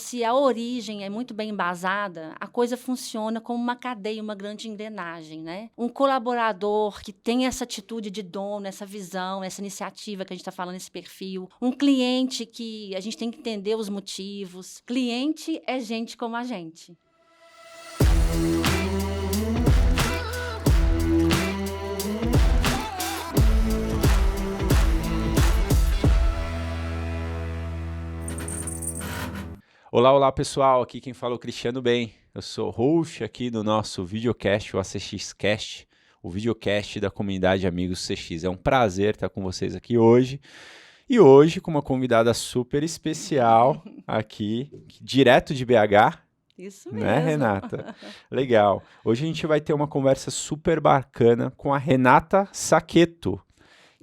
se a origem é muito bem embasada, a coisa funciona como uma cadeia, uma grande engrenagem, né? Um colaborador que tem essa atitude de dono, essa visão, essa iniciativa que a gente está falando, esse perfil. Um cliente que a gente tem que entender os motivos. Cliente é gente como a gente. Olá pessoal, aqui quem fala é o Cristiano Bem. Eu sou host aqui do nosso videocast, o ACXcast, o videocast da comunidade Amigos CX. É um prazer estar com vocês aqui hoje. E hoje com uma convidada super especial aqui, direto de BH. Isso Né, mesmo. Renata? Legal. Hoje a gente vai ter uma conversa super bacana com a Renata Saqueto,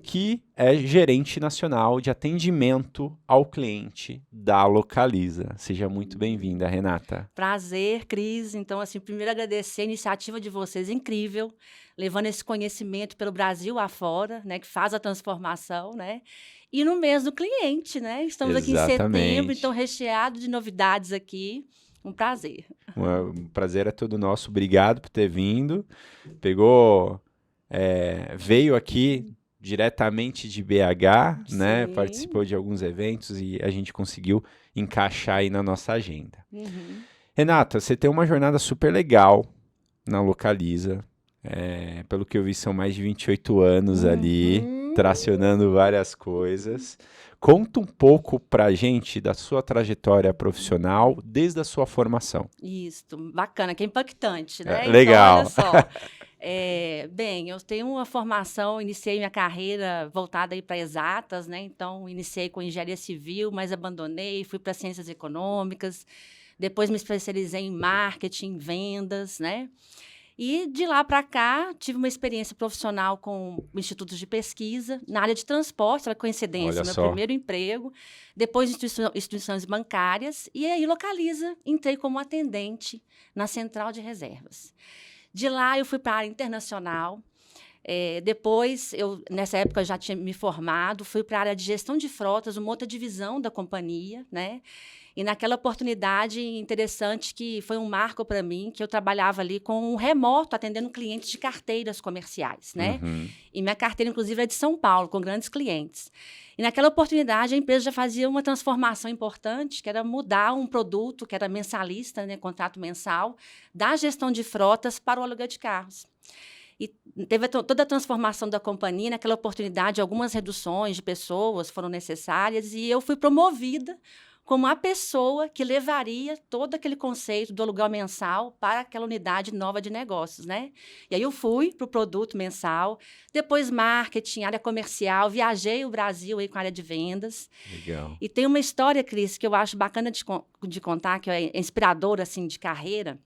que é gerente nacional de atendimento ao cliente da Localiza. Seja muito bem-vinda, Renata. Prazer, Cris. Então, assim, primeiro agradecer a iniciativa de vocês, incrível, levando esse conhecimento pelo Brasil afora, né, que faz a transformação, né? E no mês do cliente, né? Estamos aqui em setembro, então recheado de novidades aqui. Um prazer. Um prazer é todo nosso. Obrigado por ter vindo. Veio aqui diretamente de BH, né? Participou de alguns eventos e a gente conseguiu encaixar aí na nossa agenda. Renata, você tem uma jornada super legal na Localiza. Pelo que eu vi, são mais de 28 anos ali, tracionando várias coisas. Conta um pouco pra gente da sua trajetória profissional desde a sua formação. Isso, bacana, que é impactante, né? Legal. Então, olha só. Bem, eu tenho uma formação, iniciei minha carreira voltada para exatas, né? Então, iniciei com engenharia civil, mas abandonei, fui para ciências econômicas, depois me especializei em marketing, vendas, né? E de lá para cá, tive uma experiência profissional com institutos de pesquisa, na área de transporte, foi coincidência, meu primeiro emprego, depois instituições bancárias, e aí Localiza, entrei como atendente na central de reservas. De lá, eu fui para a área internacional. Depois, nessa época, eu já tinha me formado, fui para a área de gestão de frotas, uma outra divisão da companhia, né? E naquela oportunidade interessante que foi um marco para mim, que eu trabalhava ali com um remoto, atendendo clientes de carteiras comerciais, né? E minha carteira, inclusive, é de São Paulo, com grandes clientes. E naquela oportunidade, a empresa já fazia uma transformação importante, que era mudar um produto, que era mensalista, né, contrato mensal, da gestão de frotas para o aluguel de carros. E teve toda a transformação da companhia. Naquela oportunidade, algumas reduções de pessoas foram necessárias e eu fui promovida como a pessoa que levaria todo aquele conceito do aluguel mensal para aquela unidade nova de negócios, né? E aí eu fui para o produto mensal, depois marketing, área comercial, viajei o Brasil aí com a área de vendas. Legal. E tem uma história, Cris, que eu acho bacana de contar, que é inspiradora, assim, de carreira,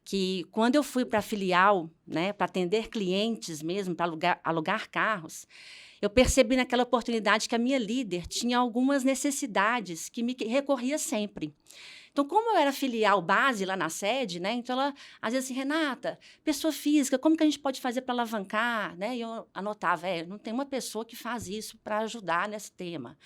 que quando eu fui para a filial, né, para atender clientes mesmo, para alugar carros, eu percebi naquela oportunidade que a minha líder tinha algumas necessidades que me recorria sempre. Então, como eu era filial base lá na sede, né? Então, ela, às vezes, assim, Renata, pessoa física, como que a gente pode fazer para alavancar? Né? E eu anotava, não tem uma pessoa que faz isso para ajudar nesse tema.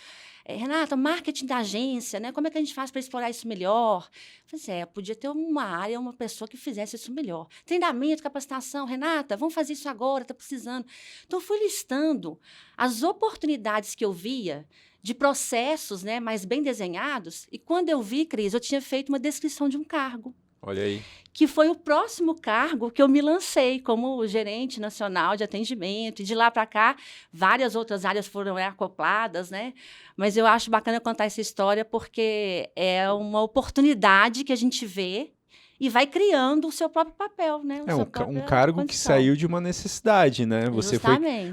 Renata, marketing da agência, né? Como é que a gente faz para explorar isso melhor? Eu falei, podia ter uma área, uma pessoa que fizesse isso melhor. Treinamento, capacitação, Renata, vamos fazer isso agora, está precisando. Então, eu fui listando as oportunidades que eu via de processos, né, mais bem desenhados, e quando eu vi, Cris, eu tinha feito uma descrição de um cargo. Olha aí. Que foi o próximo cargo que eu me lancei como gerente nacional de atendimento. E de lá para cá, várias outras áreas foram acopladas, né? Mas eu acho bacana contar essa história porque é uma oportunidade que a gente vê e vai criando o seu próprio papel, né? Um cargo que saiu de uma necessidade, né? Você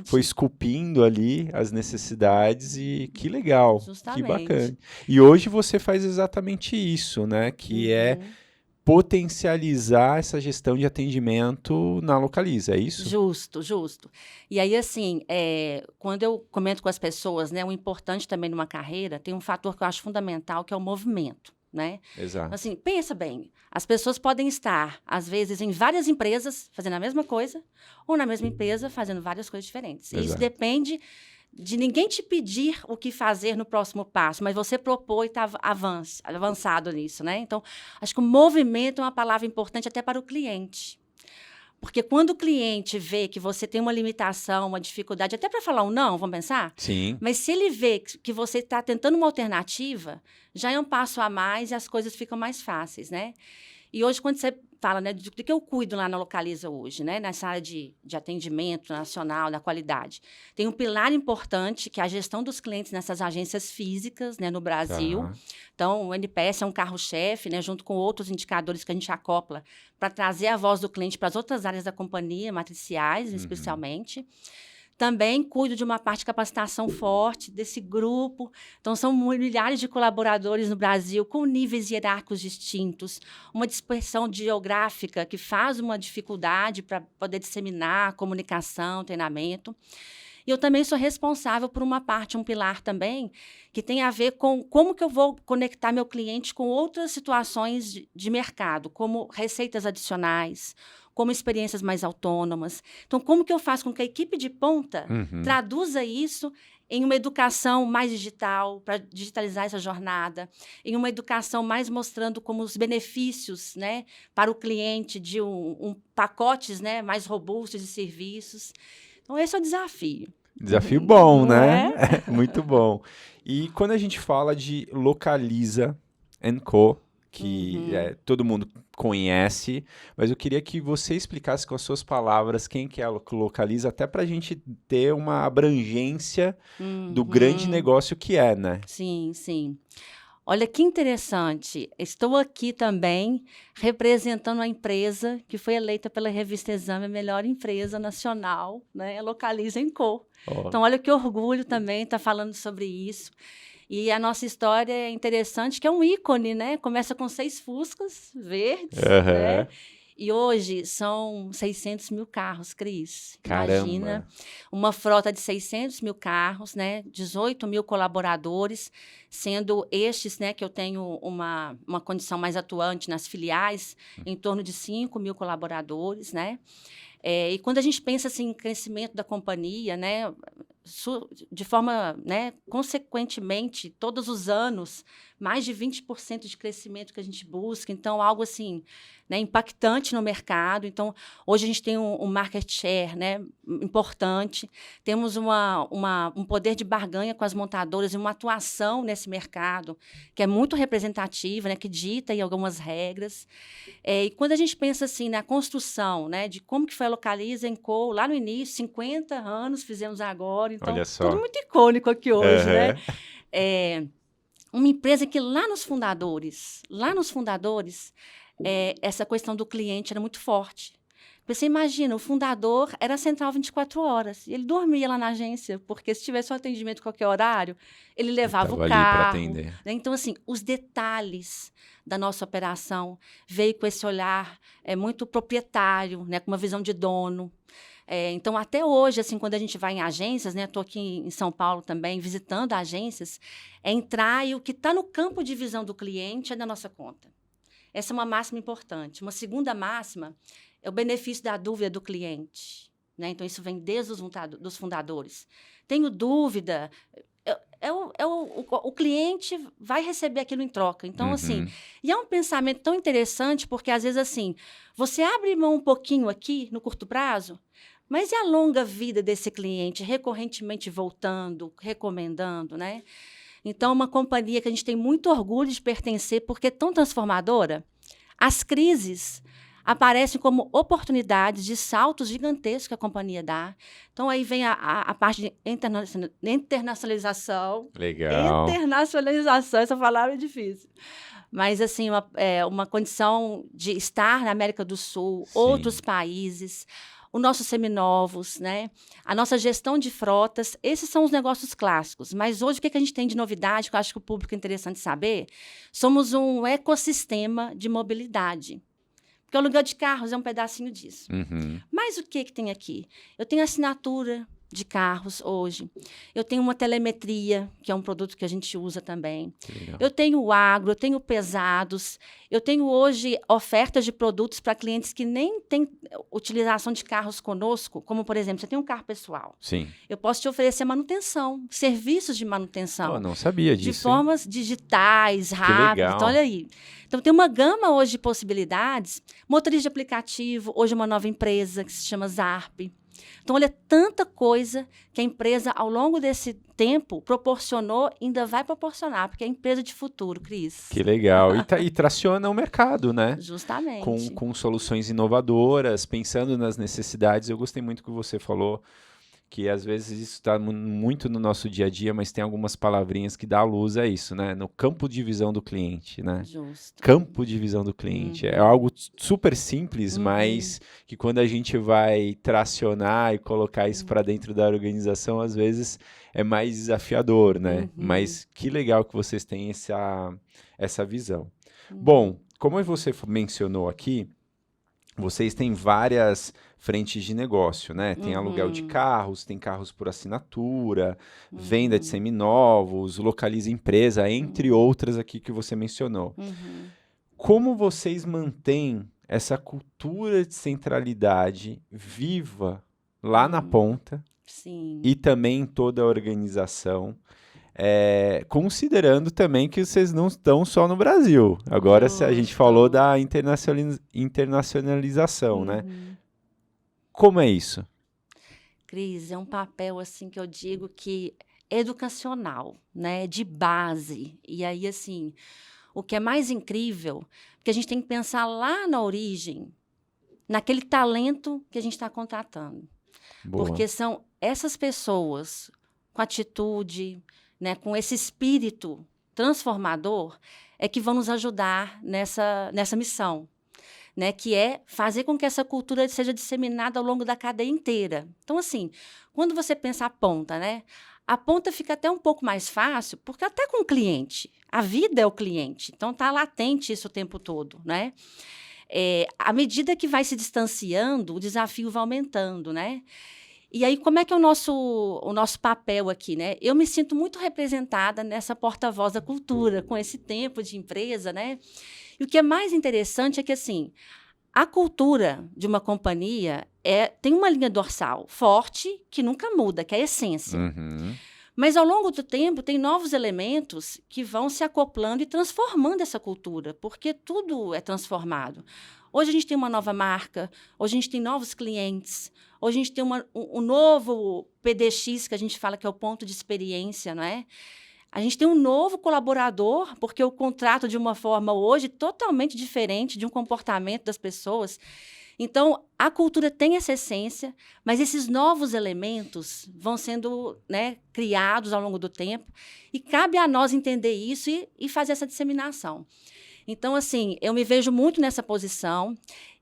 foi esculpindo ali as necessidades e que legal, que bacana. E hoje você faz exatamente isso, né? Que é potencializar essa gestão de atendimento na Localiza, é isso? Justo. E aí, assim, quando eu comento com as pessoas, né, o importante também numa carreira, tem um fator que eu acho fundamental, que é o movimento. Né? Exato. Assim, pensa bem, as pessoas podem estar, às vezes, em várias empresas fazendo a mesma coisa, ou na mesma empresa fazendo várias coisas diferentes. E isso depende de ninguém te pedir o que fazer no próximo passo, mas você propor e está avançado nisso, né? Então, acho que o movimento é uma palavra importante até para o cliente. Porque quando o cliente vê que você tem uma limitação, uma dificuldade, até para falar um não, vamos pensar? Sim. Mas se ele vê que você está tentando uma alternativa, já é um passo a mais e as coisas ficam mais fáceis, né? E hoje, quando você fala, né, do que eu cuido lá na Localiza hoje, né, nessa área de atendimento nacional, da qualidade, tem um pilar importante, que é a gestão dos clientes nessas agências físicas, né, no Brasil. Tá. Então, o NPS é um carro-chefe, né, junto com outros indicadores que a gente acopla para trazer a voz do cliente para as outras áreas da companhia, matriciais, especialmente. Também cuido de uma parte de capacitação forte desse grupo. Então, são milhares de colaboradores no Brasil com níveis hierárquicos distintos, uma dispersão geográfica que faz uma dificuldade para poder disseminar comunicação, treinamento. E eu também sou responsável por uma parte, um pilar também, que tem a ver com como que eu vou conectar meu cliente com outras situações de mercado, como receitas adicionais, como experiências mais autônomas. Então, como que eu faço com que a equipe de ponta traduza isso em uma educação mais digital, para digitalizar essa jornada, em uma educação mais mostrando como os benefícios, né, para o cliente de pacotes, né, mais robustos de serviços. Então, esse é o desafio. Desafio bom, Não né? é? Muito bom. E quando a gente fala de Localiza &Co, que todo mundo conhece, mas eu queria que você explicasse com as suas palavras quem que é a Localiza, até para a gente ter uma abrangência do grande negócio que é, né? Sim, sim. Olha que interessante, estou aqui também representando uma empresa que foi eleita pela revista Exame a melhor empresa nacional, né? Localiza &Co. Oh. Então, olha que orgulho também estar falando sobre isso. E a nossa história é interessante, que é um ícone, né? Começa com 6 Fuscas verdes, né? E hoje são 600 mil carros, Cris. Caramba. Imagina, uma frota de 600 mil carros, né? 18 mil colaboradores, sendo estes, né, que eu tenho uma condição mais atuante nas filiais, em torno de 5 mil colaboradores, né? E quando a gente pensa assim, em crescimento da companhia, né, de forma, né, consequentemente, todos os anos, mais de 20% de crescimento que a gente busca, então algo assim, né, impactante no mercado. Então, hoje a gente tem um market share, né, importante, temos um poder de barganha com as montadoras e uma atuação nesse mercado que é muito representativa, né, que dita aí algumas regras. E quando a gente pensa assim na construção, né, de como que foi a Localiza &Co, lá no início, 50 anos fizemos agora, então tudo muito icônico aqui hoje, né? Uma empresa que lá nos fundadores, essa questão do cliente era muito forte. Você imagina, o fundador era central 24 horas. E ele dormia lá na agência, porque se tivesse um atendimento em qualquer horário, ele levava o carro. Né? Então, assim, os detalhes da nossa operação veio com esse olhar muito proprietário, né, com uma visão de dono. Então, até hoje, assim, quando a gente vai em agências, né, estou aqui em São Paulo também, visitando agências, entrar e o que está no campo de visão do cliente é da nossa conta. Essa é uma máxima importante. Uma segunda máxima é o benefício da dúvida do cliente, né? Então, isso vem desde dos fundadores. Tenho dúvida, o cliente vai receber aquilo em troca. Então, assim, e é um pensamento tão interessante, porque, às vezes, assim, você abre mão um pouquinho aqui, no curto prazo, mas e a longa vida desse cliente, recorrentemente voltando, recomendando, né? Então, uma companhia que a gente tem muito orgulho de pertencer, porque é tão transformadora. As crises aparecem como oportunidades de saltos gigantescos que a companhia dá. Então, aí vem a parte de internacionalização. Legal. Internacionalização, essa palavra é difícil. Mas, assim, uma condição de estar na América do Sul, sim, outros países, os nossos seminovos, né? A nossa gestão de frotas, esses são os negócios clássicos. Mas hoje, o que a gente tem de novidade, que eu acho que o público é interessante saber? Somos um ecossistema de mobilidade. Porque o aluguel de carros é um pedacinho disso. Mas o que tem aqui? Eu tenho assinatura de carros hoje. Eu tenho uma telemetria, que é um produto que a gente usa também. Eu tenho o agro, eu tenho pesados. Eu tenho hoje ofertas de produtos para clientes que nem têm utilização de carros conosco, como, por exemplo, você tem um carro pessoal. Sim. Eu posso te oferecer manutenção, serviços de manutenção. Eu não sabia disso. De formas digitais, rápidas. Então, olha aí. Então, tem uma gama hoje de possibilidades. Motorista de aplicativo, hoje é uma nova empresa que se chama Zarp. Então, olha, tanta coisa que a empresa, ao longo desse tempo, proporcionou e ainda vai proporcionar, porque é a empresa de futuro, Cris. Que legal. E traciona o mercado, né? Justamente. Com soluções inovadoras, pensando nas necessidades. Eu gostei muito que você falou, que às vezes isso está muito no nosso dia a dia, mas tem algumas palavrinhas que dá luz a isso, né? No campo de visão do cliente, né? Justo. Campo de visão do cliente. É algo super simples, mas que quando a gente vai tracionar e colocar isso para dentro da organização, às vezes é mais desafiador, né? Mas que legal que vocês têm essa visão. Bom, como você mencionou aqui, vocês têm várias frentes de negócio, né? Tem aluguel de carros, tem carros por assinatura, venda de seminovos, localiza empresa, entre outras aqui que você mencionou. Como vocês mantêm essa cultura de centralidade viva lá na ponta e também em toda a organização? Considerando também que vocês não estão só no Brasil. Agora, se a gente falou da internacionalização, né? Como é isso? Cris, é um papel assim que eu digo que é educacional, né? De base. E aí, assim, o que é mais incrível, porque a gente tem que pensar lá na origem, naquele talento que a gente está contratando. Boa. Porque são essas pessoas com atitude, né, com esse espírito transformador, é que vão nos ajudar nessa missão, né, que é fazer com que essa cultura seja disseminada ao longo da cadeia inteira. Então, assim, quando você pensa a ponta, né, a ponta fica até um pouco mais fácil, porque até com o cliente, a vida é o cliente, então está latente isso o tempo todo, né? À medida que vai se distanciando, o desafio vai aumentando, né? E aí, como é que é o nosso papel aqui, né? Eu me sinto muito representada nessa porta-voz da cultura, com esse tempo de empresa, né? E o que é mais interessante é que, assim, a cultura de uma companhia tem uma linha dorsal forte, que nunca muda, que é a essência. Mas, ao longo do tempo, tem novos elementos que vão se acoplando e transformando essa cultura, porque tudo é transformado. Hoje a gente tem uma nova marca, hoje a gente tem novos clientes, hoje a gente tem um novo PDX, que a gente fala que é o ponto de experiência, não é? A gente tem um novo colaborador, porque eu contrato de uma forma hoje totalmente diferente de um comportamento das pessoas. Então, a cultura tem essa essência, mas esses novos elementos vão sendo, né, criados ao longo do tempo, e cabe a nós entender isso e fazer essa disseminação. Então, assim, eu me vejo muito nessa posição,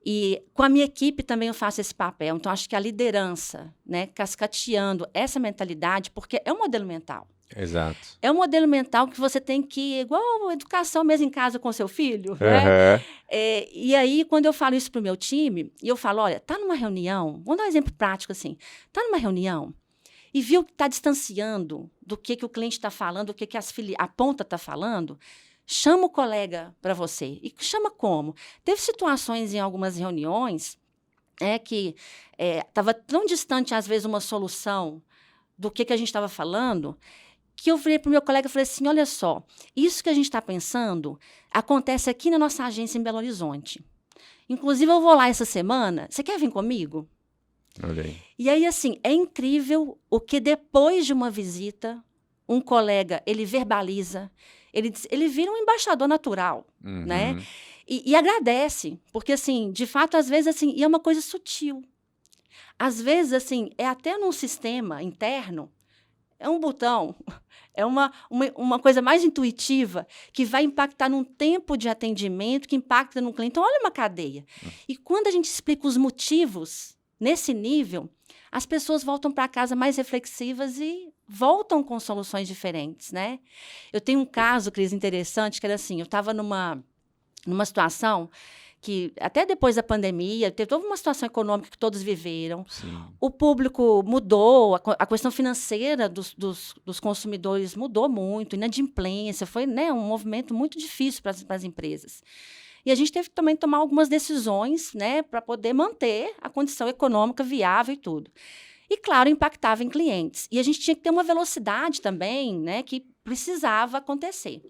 e com a minha equipe também eu faço esse papel. Então, acho que a liderança, né, cascateando essa mentalidade, porque é um modelo mental. Exato. É um modelo mental que você tem que, igual a educação mesmo em casa com seu filho, né? E aí, quando eu falo isso para o meu time, e eu falo, olha, tá numa reunião, vamos dar um exemplo prático assim, tá numa reunião e viu que está distanciando do que o cliente está falando, do que a ponta está falando, chama o colega para você. E chama como? Teve situações em algumas reuniões que estava tão distante, às vezes, uma solução do que a gente estava falando, que eu falei para o meu colega, falei assim, olha só, isso que a gente está pensando acontece aqui na nossa agência em Belo Horizonte. Inclusive, eu vou lá essa semana, você quer vir comigo? Olha aí. E aí, assim, é incrível o que depois de uma visita, um colega, ele verbaliza, ele vira um embaixador natural, né? E agradece, porque, assim, de fato, às vezes, assim, e é uma coisa sutil. Às vezes, assim, é até num sistema interno, é um botão, é uma coisa mais intuitiva que vai impactar num tempo de atendimento, que impacta no cliente. Então, olha uma cadeia. E quando a gente explica os motivos nesse nível, as pessoas voltam para casa mais reflexivas e voltam com soluções diferentes, né? Eu tenho um caso, Cris, interessante, que era assim, eu estava numa situação que até depois da pandemia, teve toda uma situação econômica que todos viveram. Sim. O público mudou, a questão financeira dos consumidores mudou muito, inadimplência, foi, né, um movimento muito difícil para as empresas. E a gente teve que também tomar algumas decisões, né, para poder manter a condição econômica viável e tudo. E, claro, impactava em clientes. E a gente tinha que ter uma velocidade também, né, que precisava acontecer.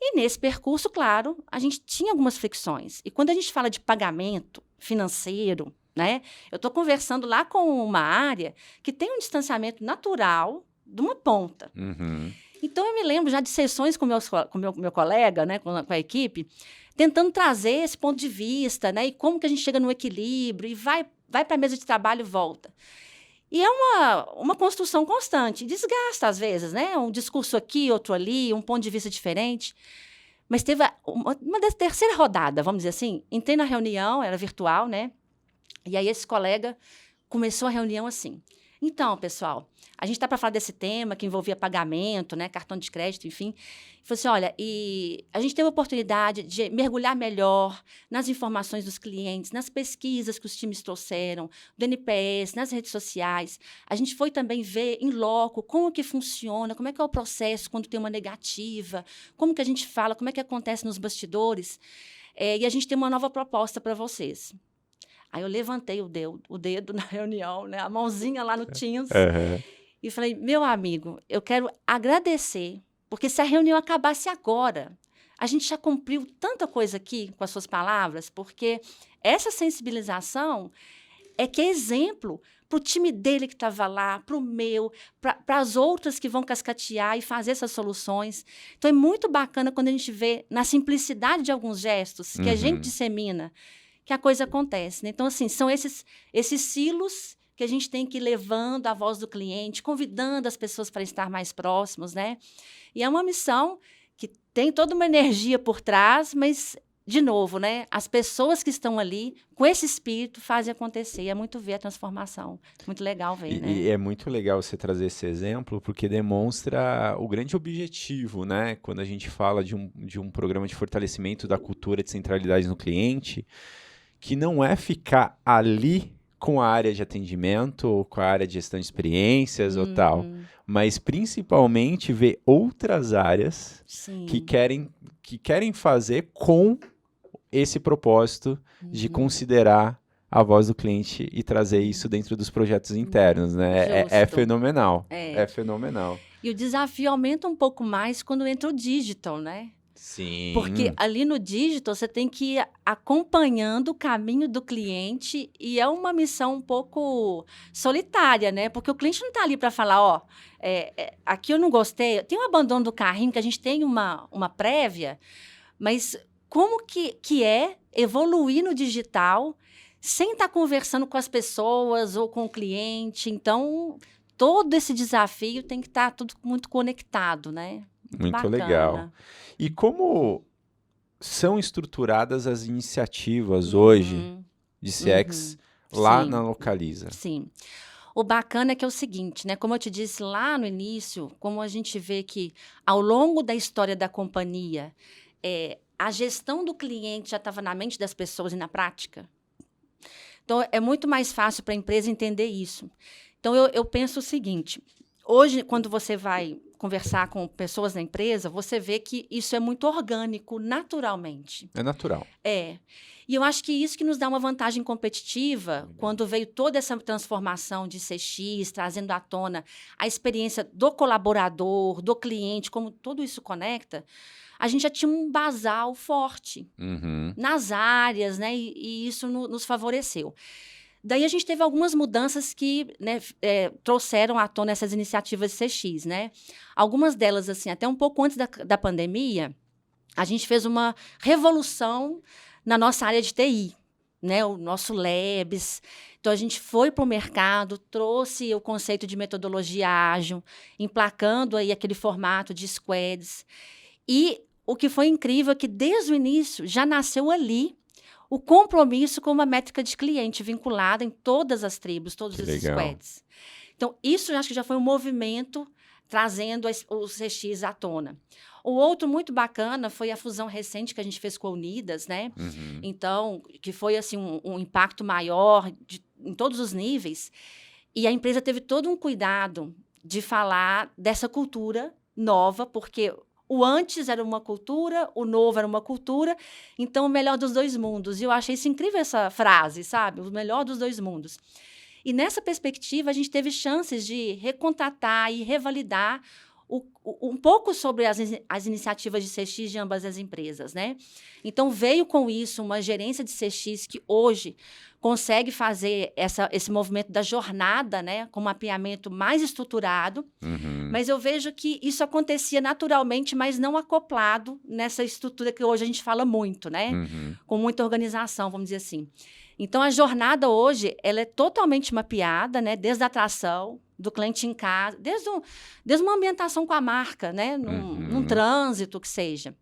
E nesse percurso, claro, a gente tinha algumas fricções. E quando a gente fala de pagamento financeiro, né, eu estou conversando lá com uma área que tem um distanciamento natural de uma ponta. Uhum. Então, eu me lembro já de sessões com meu colega, né, com a equipe, tentando trazer esse ponto de vista, né, e como que a gente chega no equilíbrio, e vai para a mesa de trabalho e volta. E é uma construção constante, desgasta às vezes, né? Um discurso aqui, outro ali, um ponto de vista diferente. Mas teve uma terceira rodada, vamos dizer assim. Entrei na reunião, era virtual, né? E aí esse colega começou a reunião assim. Então, pessoal, a gente está para falar desse tema que envolvia pagamento, né? Cartão de crédito, enfim. Falei assim, olha, e a gente teve a oportunidade de mergulhar melhor nas informações dos clientes, nas pesquisas que os times trouxeram, do NPS, nas redes sociais. A gente foi também ver em loco como que funciona, como é que é o processo quando tem uma negativa, como que a gente fala, como é que acontece nos bastidores. E a gente tem uma nova proposta para vocês. Aí eu levantei o dedo na reunião, né, a mãozinha lá no Teams, e falei, meu amigo, eu quero agradecer, porque se a reunião acabasse agora, a gente já cumpriu tanta coisa aqui com as suas palavras, porque essa sensibilização é que é exemplo para o time dele que estava lá, para o meu, para as outras que vão cascatear e fazer essas soluções. Então, é muito bacana quando a gente vê na simplicidade de alguns gestos que a gente dissemina, que a coisa acontece, né? Então, assim, são esses silos que a gente tem que ir levando a voz do cliente, convidando as pessoas para estar mais próximos, né? E é uma missão que tem toda uma energia por trás, mas, de novo, né? As pessoas que estão ali, com esse espírito, fazem acontecer. É muito ver a transformação. Muito legal ver, né? E é muito legal você trazer esse exemplo, porque demonstra o grande objetivo, né? Quando a gente fala de um programa de fortalecimento da cultura de centralidade no cliente, que não é ficar ali com a área de atendimento, ou com a área de gestão de experiências ou tal, mas principalmente ver outras áreas que querem fazer com esse propósito de considerar a voz do cliente e trazer isso dentro dos projetos internos, né? É fenomenal. É fenomenal. E o desafio aumenta um pouco mais quando entra o digital, né? Sim. Porque ali no digital você tem que ir acompanhando o caminho do cliente e é uma missão um pouco solitária, né? Porque o cliente não está ali para falar, ó, aqui eu não gostei. Tem um abandono do carrinho, que a gente tem uma prévia, mas como que é evoluir no digital sem estar conversando com as pessoas ou com o cliente? Então, todo esse desafio tem que estar tudo muito conectado, né? Muito bacana. Legal. E como são estruturadas as iniciativas hoje de CX lá na Localiza? Sim. O bacana é que é o seguinte, né? Como eu te disse lá no início, como a gente vê que ao longo da história da companhia, a gestão do cliente já estava na mente das pessoas e na prática. Então, é muito mais fácil para a empresa entender isso. Então, eu penso o seguinte, hoje, quando você vai conversar com pessoas na empresa, você vê que isso é muito orgânico, naturalmente. É natural. E eu acho que isso que nos dá uma vantagem competitiva, quando veio toda essa transformação de CX, trazendo à tona a experiência do colaborador, do cliente, como tudo isso conecta, a gente já tinha um basal forte nas áreas, né? E isso nos favoreceu. Daí a gente teve algumas mudanças que, né, trouxeram à tona essas iniciativas CX, né? Algumas delas, assim, até um pouco antes da pandemia, a gente fez uma revolução na nossa área de TI, né? O nosso Labs. Então, a gente foi para o mercado, trouxe o conceito de metodologia ágil, emplacando aí aquele formato de squads. E o que foi incrível é que, desde o início, já nasceu ali o compromisso com uma métrica de cliente vinculada em todas as tribos, todos esses squads. Então, isso eu acho que já foi um movimento trazendo o CX à tona. O outro muito bacana foi a fusão recente que a gente fez com a Unidas, né? Então, que foi assim, um impacto maior em todos os níveis. E a empresa teve todo um cuidado de falar dessa cultura nova, porque o antes era uma cultura, o novo era uma cultura, então o melhor dos dois mundos. E eu achei isso incrível, essa frase, sabe? O melhor dos dois mundos. E nessa perspectiva, a gente teve chances de recontratar e revalidar um pouco sobre as iniciativas de CX de ambas as empresas, né? Então, veio com isso uma gerência de CX que hoje consegue fazer esse movimento da jornada, né? Com um mapeamento mais estruturado. Mas eu vejo que isso acontecia naturalmente, mas não acoplado nessa estrutura que hoje a gente fala muito, né? Com muita organização, vamos dizer assim. Então, a jornada hoje, ela é totalmente mapeada, né? Desde a atração, do cliente em casa, desde uma ambientação com a marca, né? Num trânsito que seja.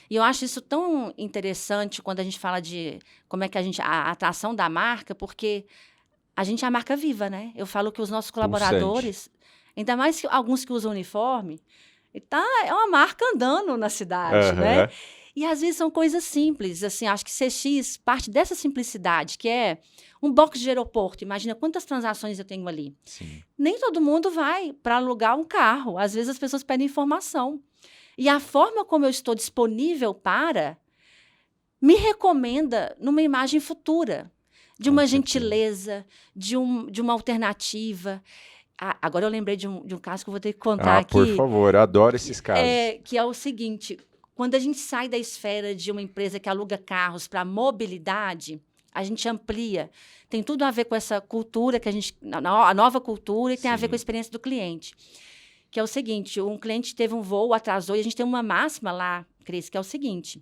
E eu acho isso tão interessante quando a gente fala de como é que a atração da marca, porque a gente é a marca viva, né? Eu falo que os nossos colaboradores, ainda mais que alguns que usam uniforme, é uma marca andando na cidade, né? E às vezes são coisas simples, assim, acho que CX parte dessa simplicidade, que é um box de aeroporto. Imagina quantas transações eu tenho ali. Sim. Nem todo mundo vai para alugar um carro. Às vezes as pessoas pedem informação. E a forma como eu estou disponível me recomenda numa imagem futura, de uma gentileza, de uma alternativa. Agora eu lembrei de um caso que eu vou ter que contar aqui. Por favor, eu adoro esses casos. Que é o seguinte, quando a gente sai da esfera de uma empresa que aluga carros para mobilidade, a gente amplia. Tem tudo a ver com essa cultura, a nova cultura, e tem a ver com a experiência do cliente. Que é o seguinte, um cliente teve um voo, atrasou, e a gente tem uma máxima lá, Cris, que é o seguinte,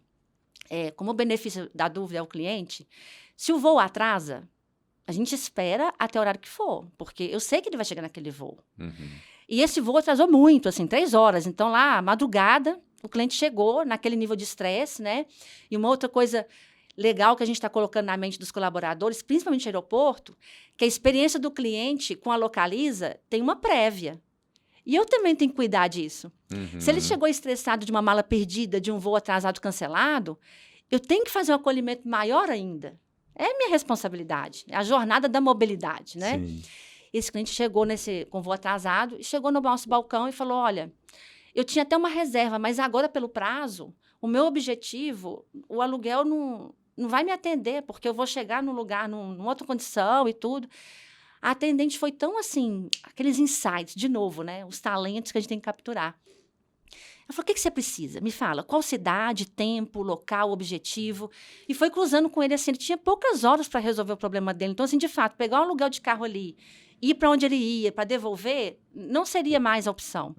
como o benefício da dúvida é o cliente, se o voo atrasa, a gente espera até o horário que for, porque eu sei que ele vai chegar naquele voo. E esse voo atrasou muito, assim, 3 horas. Então, lá, madrugada, o cliente chegou naquele nível de estresse, né? E uma outra coisa legal que a gente está colocando na mente dos colaboradores, principalmente no aeroporto, que a experiência do cliente com a Localiza tem uma prévia. E eu também tenho que cuidar disso. Se ele chegou estressado de uma mala perdida, de um voo atrasado cancelado, eu tenho que fazer um acolhimento maior ainda. É minha responsabilidade. É a jornada da mobilidade, né? Sim. Esse cliente chegou com voo atrasado e chegou no nosso balcão e falou, olha, eu tinha até uma reserva, mas agora, pelo prazo, o meu objetivo, o aluguel não vai me atender, porque eu vou chegar num lugar, numa outra condição e tudo. A atendente foi tão assim, aqueles insights, de novo, né? Os talentos que a gente tem que capturar. Ela falou, o que você precisa? Me fala, qual cidade, tempo, local, objetivo? E foi cruzando com ele, assim, ele tinha poucas horas para resolver o problema dele. Então, assim, de fato, pegar um aluguel de carro ali, ir para onde ele ia, para devolver, não seria mais a opção.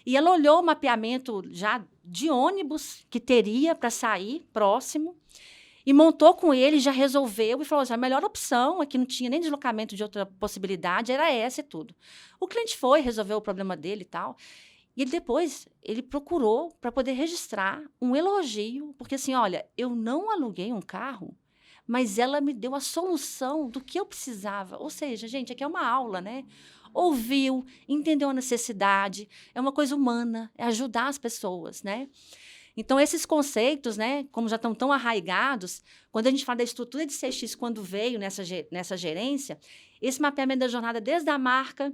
E ela olhou o mapeamento já de ônibus que teria para sair próximo, e montou com ele, já resolveu e falou assim, a melhor opção, aqui não tinha nem deslocamento de outra possibilidade, era essa e tudo. O cliente foi, resolveu o problema dele e tal. E depois, ele procurou para poder registrar um elogio, porque assim, olha, eu não aluguei um carro, mas ela me deu a solução do que eu precisava. Ou seja, gente, aqui é uma aula, né? Ouviu, entendeu a necessidade, é uma coisa humana, é ajudar as pessoas, né? Então, esses conceitos, né, como já estão tão arraigados, quando a gente fala da estrutura de CX, quando veio nessa gerência, esse mapeamento da jornada desde a marca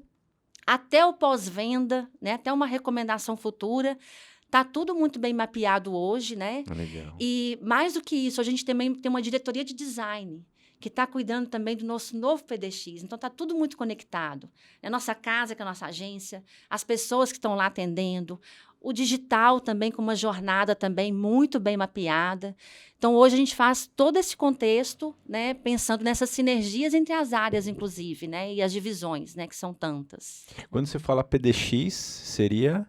até o pós-venda, né, até uma recomendação futura, está tudo muito bem mapeado hoje, né? Legal. E mais do que isso, a gente também tem uma diretoria de design, que está cuidando também do nosso novo PDX. Então, está tudo muito conectado. A nossa casa, que é a nossa agência, as pessoas que estão lá atendendo, o digital também com uma jornada também muito bem mapeada. Então, hoje a gente faz todo esse contexto, né, pensando nessas sinergias entre as áreas, inclusive, né, e as divisões, né, que são tantas. Quando você fala PDX, seria?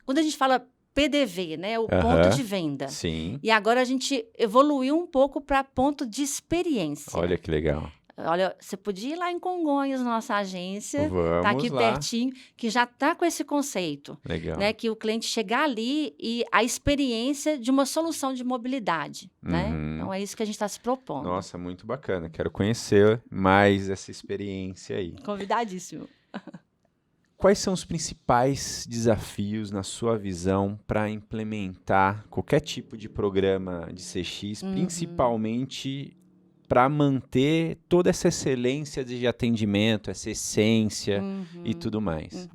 Quando a gente fala PDV, né, o ponto de venda. Sim. E agora a gente evoluiu um pouco para ponto de experiência. Olha que legal. Olha, você podia ir lá em Congonhas, nossa agência, Vamos tá aqui lá. pertinho, que já está com esse conceito. Legal. Né, que o cliente chegar ali e a experiência de uma solução de mobilidade. Né? Então, é isso que a gente está se propondo. Nossa, muito bacana. Quero conhecer mais essa experiência aí. Convidadíssimo. quais são os principais desafios, na sua visão, para implementar qualquer tipo de programa de CX, principalmente para manter toda essa excelência de atendimento, essa essência e tudo mais?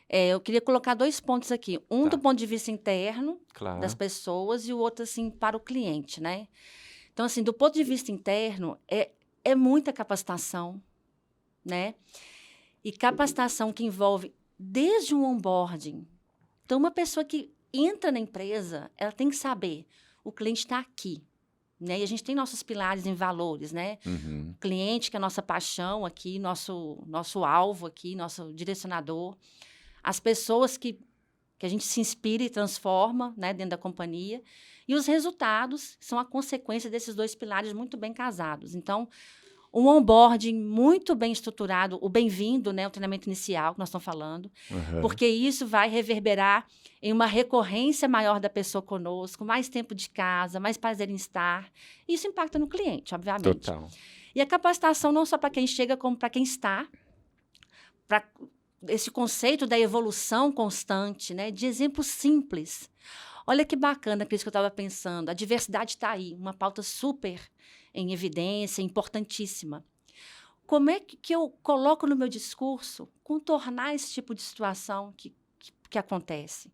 Eu queria colocar 2 pontos aqui. Um Tá. do ponto de vista interno Claro. das pessoas e o outro, assim, para o cliente, né? Então, assim, do ponto de vista interno, é muita capacitação, né? E capacitação que envolve desde um onboarding. Então, uma pessoa que entra na empresa, ela tem que saber, o cliente está aqui, né? E a gente tem nossos pilares em valores, né? Uhum. O cliente, que é a nossa paixão aqui, nosso alvo aqui, nosso direcionador. As pessoas que a gente se inspira e transforma, né, dentro da companhia. E os resultados são a consequência desses 2 pilares muito bem casados. Então, um onboarding muito bem estruturado, o bem-vindo, né, o treinamento inicial que nós estamos falando, porque isso vai reverberar em uma recorrência maior da pessoa conosco, mais tempo de casa, mais prazer em estar. Isso impacta no cliente, obviamente. Total. E a capacitação não só para quem chega, como para quem está, para esse conceito da evolução constante, né, de exemplos simples. Olha que bacana, Cris, que eu estava pensando. A diversidade está aí, uma pauta super em evidência, importantíssima. Como é que eu coloco no meu discurso contornar esse tipo de situação que acontece?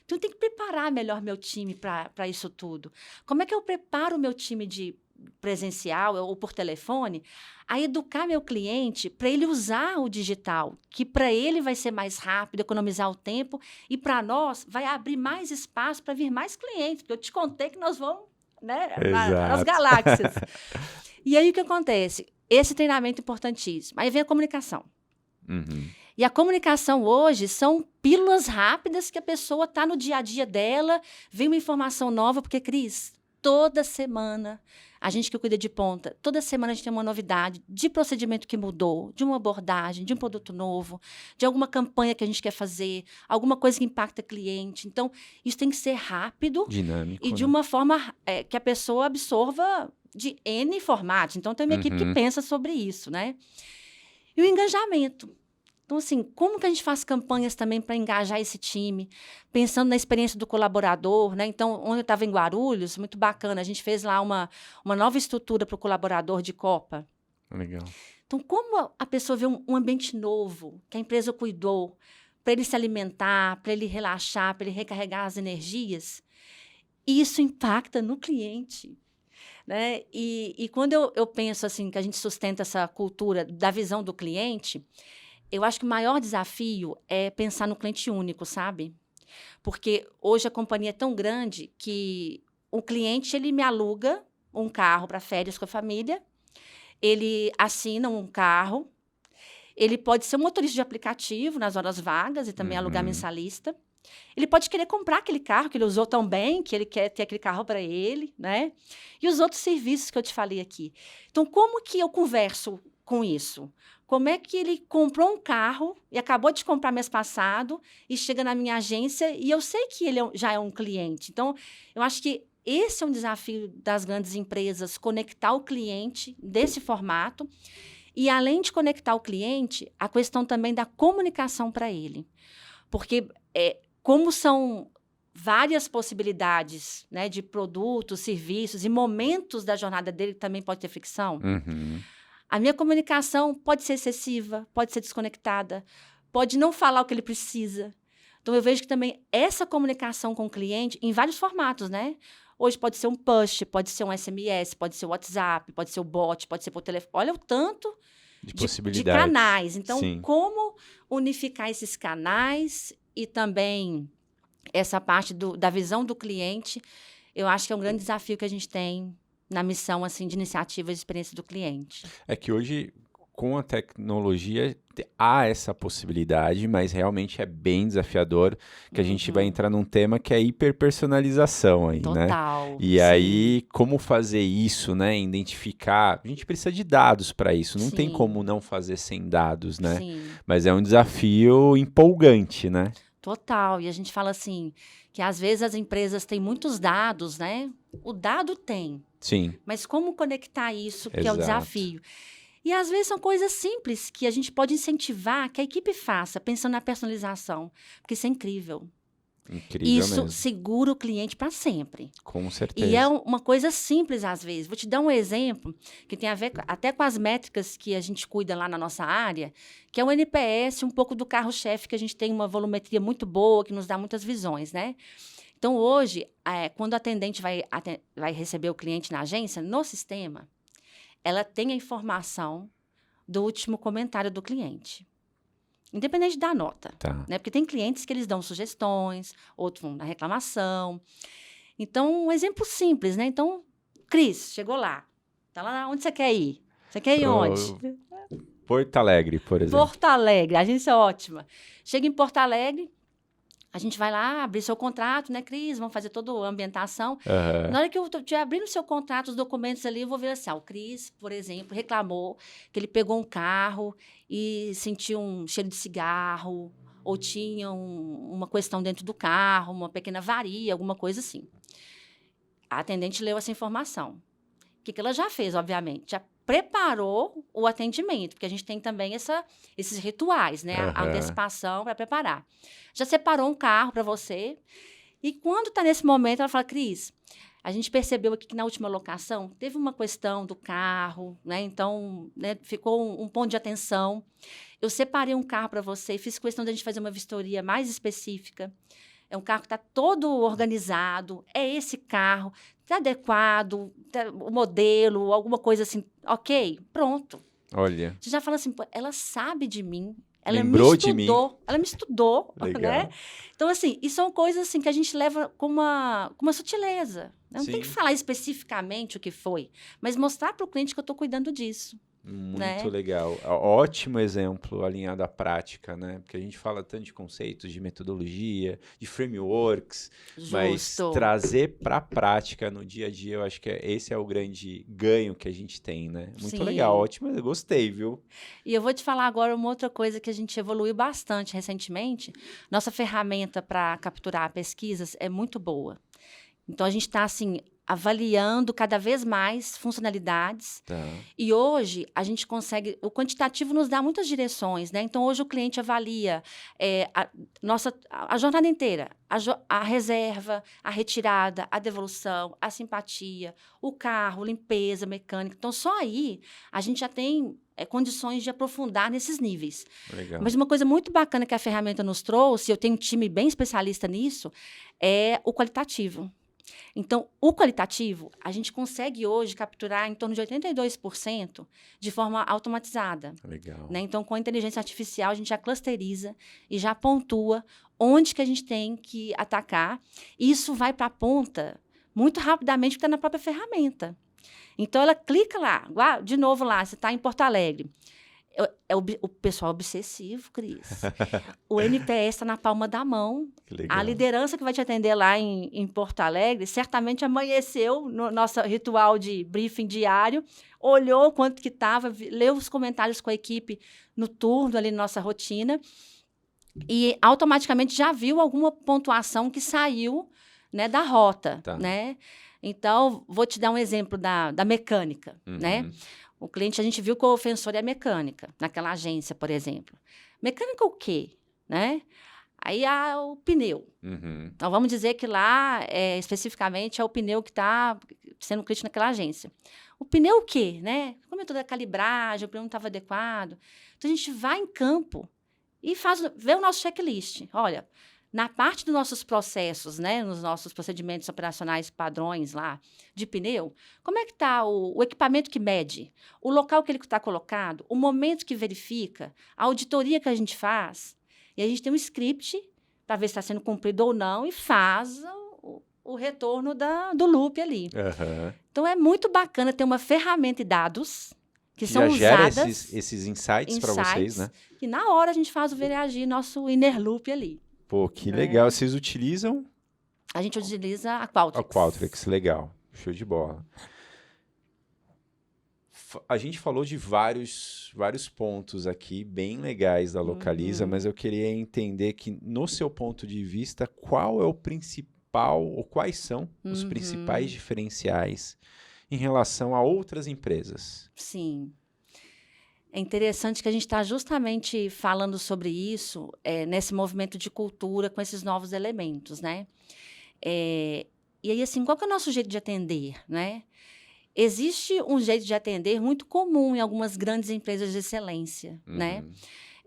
Então, eu tenho que preparar melhor meu time para isso tudo. Como é que eu preparo o meu time de presencial ou por telefone a educar meu cliente para ele usar o digital, que para ele vai ser mais rápido, economizar o tempo, e para nós vai abrir mais espaço para vir mais clientes, porque eu te contei que nós vamos, né, nas galáxias. E aí o que acontece? Esse treinamento é importantíssimo. Aí vem a comunicação. E a comunicação hoje são pílulas rápidas que a pessoa está no dia a dia dela, vem uma informação nova, porque, Cris, toda semana, a gente que cuida de ponta, toda semana a gente tem uma novidade de procedimento que mudou, de uma abordagem, de um produto novo, de alguma campanha que a gente quer fazer, alguma coisa que impacta o cliente. Então, isso tem que ser rápido, dinâmico, e de uma forma que a pessoa absorva de N formatos. Então, tem uma equipe que pensa sobre isso, né? E o engajamento. Então, assim, como que a gente faz campanhas também para engajar esse time, pensando na experiência do colaborador, né? Então, onde eu estava em Guarulhos, muito bacana, a gente fez lá uma nova estrutura para o colaborador de Copa. Legal. Então, como a pessoa vê um ambiente novo, que a empresa cuidou, para ele se alimentar, para ele relaxar, para ele recarregar as energias, isso impacta no cliente. Né? E quando eu penso assim, que a gente sustenta essa cultura da visão do cliente, eu acho que o maior desafio é pensar no cliente único, sabe? Porque hoje a companhia é tão grande que o cliente ele me aluga um carro para férias com a família, ele assina um carro, ele pode ser um motorista de aplicativo nas horas vagas e também alugar mensalista. Ele pode querer comprar aquele carro que ele usou tão bem, que ele quer ter aquele carro para ele, né? E os outros serviços que eu te falei aqui. Então, como que eu converso com isso? Como é que ele comprou um carro e acabou de comprar mês passado e chega na minha agência e eu sei que ele já é um cliente? Então, eu acho que esse é um desafio das grandes empresas, conectar o cliente desse formato. E, além de conectar o cliente, a questão também da comunicação para ele. Porque, como são várias possibilidades, né, de produtos, serviços e momentos da jornada dele que também pode ter fricção, a minha comunicação pode ser excessiva, pode ser desconectada, pode não falar o que ele precisa. Então, eu vejo que também essa comunicação com o cliente, em vários formatos, né? Hoje pode ser um push, pode ser um SMS, pode ser o WhatsApp, pode ser o bot, pode ser por telefone. Olha o tanto de canais. Então, como unificar esses canais e também essa parte da visão do cliente, eu acho que é um grande desafio que a gente tem na missão assim, de iniciativa de experiência do cliente. É que hoje, com a tecnologia, há essa possibilidade, mas realmente é bem desafiador, que a gente vai entrar num tema que é hiperpersonalização aí, né? Total. E aí, como fazer isso, né? Identificar. A gente precisa de dados para isso, não tem como não fazer sem dados, né? Sim. Mas é um desafio empolgante, né? Total. E a gente fala assim, que às vezes as empresas têm muitos dados, né? O dado tem. Sim. Mas como conectar isso, que é o desafio? E às vezes são coisas simples que a gente pode incentivar que a equipe faça, pensando na personalização, porque isso é incrível. Incrível Isso mesmo. segura o cliente para sempre. Com certeza. E é uma coisa simples às vezes. Vou te dar um exemplo que tem a ver até com as métricas que a gente cuida lá na nossa área, que é o NPS, um pouco do carro-chefe, que a gente tem uma volumetria muito boa, que nos dá muitas visões, né? Então, hoje, quando a atendente vai receber o cliente na agência, no sistema, ela tem a informação do último comentário do cliente. Independente da nota. Tá. Né? Porque tem clientes que eles dão sugestões, outros vão na reclamação. Então, um exemplo simples, né? Então, Cris, chegou lá. Tá lá, onde você quer ir? Você quer ir onde? Porto Alegre, por exemplo. Porto Alegre, a agência é ótima. Chega em Porto Alegre, a gente vai lá abrir seu contrato, né, Cris? Vamos fazer toda a ambientação. Na hora que eu estiver abrindo o seu contrato, os documentos ali, eu vou ver assim, o Cris, por exemplo, reclamou que ele pegou um carro e sentiu um cheiro de cigarro, ou tinha uma questão dentro do carro, uma pequena avaria, alguma coisa assim. A atendente leu essa informação. O que ela já fez, obviamente? Já preparou o atendimento, porque a gente tem também esses rituais, né? A antecipação para preparar. Já separou um carro para você. E quando está nesse momento, ela fala, Cris, a gente percebeu aqui que na última locação teve uma questão do carro, né? Então, né, ficou um ponto de atenção. Eu separei um carro para você e fiz questão de a gente fazer uma vistoria mais específica. É um carro que está todo organizado, é esse carro, está adequado, o modelo, alguma coisa assim, ok, pronto. Olha. Você já fala assim, pô, ela sabe de mim, ela Lembrou me estudou, de mim. ela me estudou, Legal. né? Então, assim, e são coisas assim que a gente leva com uma sutileza. Né? Não tem que falar especificamente o que foi, mas mostrar para o cliente que eu estou cuidando disso. Muito legal. Ótimo exemplo alinhado à prática, né? Porque a gente fala tanto de conceitos, de metodologia, de frameworks, mas trazer para a prática no dia a dia, eu acho que esse é o grande ganho que a gente tem, né? Muito legal, ótimo, eu gostei, viu? E eu vou te falar agora uma outra coisa que a gente evoluiu bastante recentemente. Nossa ferramenta para capturar pesquisas é muito boa. Então, a gente está, assim, avaliando cada vez mais funcionalidades. E hoje, a gente consegue... O quantitativo nos dá muitas direções, né? Então, hoje, o cliente avalia a jornada inteira. A reserva, a retirada, a devolução, a simpatia, o carro, limpeza, mecânica. Então, só aí, a gente já tem condições de aprofundar nesses níveis. Legal. Mas uma coisa muito bacana que a ferramenta nos trouxe, eu tenho um time bem especialista nisso, é o qualitativo. Então, o qualitativo, a gente consegue hoje capturar em torno de 82% de forma automatizada. Legal. Né? Então, com a inteligência artificial, a gente já clusteriza e já pontua onde que a gente tem que atacar. E isso vai para a ponta muito rapidamente, porque está na própria ferramenta. Então, ela clica lá, de novo lá, você está em Porto Alegre. O pessoal obsessivo, Cris. O NPS está na palma da mão. A liderança que vai te atender lá em Porto Alegre certamente amanheceu no nosso ritual de briefing diário, olhou quanto que estava, leu os comentários com a equipe no turno, ali na nossa rotina, e automaticamente já viu alguma pontuação que saiu, né, da rota. Né? Então, vou te dar um exemplo da mecânica, né? O cliente, a gente viu que o ofensor é a mecânica, naquela agência, por exemplo. Mecânica o quê? Né? Aí há o pneu. Então, vamos dizer que lá, especificamente, é o pneu que está sendo crítico naquela agência. O pneu o quê? Né? Como é toda a calibragem, o pneu não estava adequado. Então, a gente vai em campo e vê o nosso checklist. Olha, na parte dos nossos processos, né, nos nossos procedimentos operacionais padrões lá de pneu, como é que está o equipamento que mede, o local que ele está colocado, o momento que verifica, a auditoria que a gente faz. E a gente tem um script para ver se está sendo cumprido ou não e faz o retorno do loop ali. Então, é muito bacana ter uma ferramenta e dados que são usadas. Já gera esses insights para vocês, né? E na hora a gente faz o VRAG, nosso inner loop ali. Pô, que legal. Vocês utilizam? A gente utiliza a Qualtrics. A Qualtrics, legal. Show de bola. A gente falou de vários pontos aqui, bem legais da Localiza, mas eu queria entender que, no seu ponto de vista, qual é o principal, ou quais são os principais diferenciais em relação a outras empresas? Sim. É interessante que a gente está justamente falando sobre isso nesse movimento de cultura com esses novos elementos, né? E aí, assim, qual que é o nosso jeito de atender, né? Existe um jeito de atender muito comum em algumas grandes empresas de excelência, né?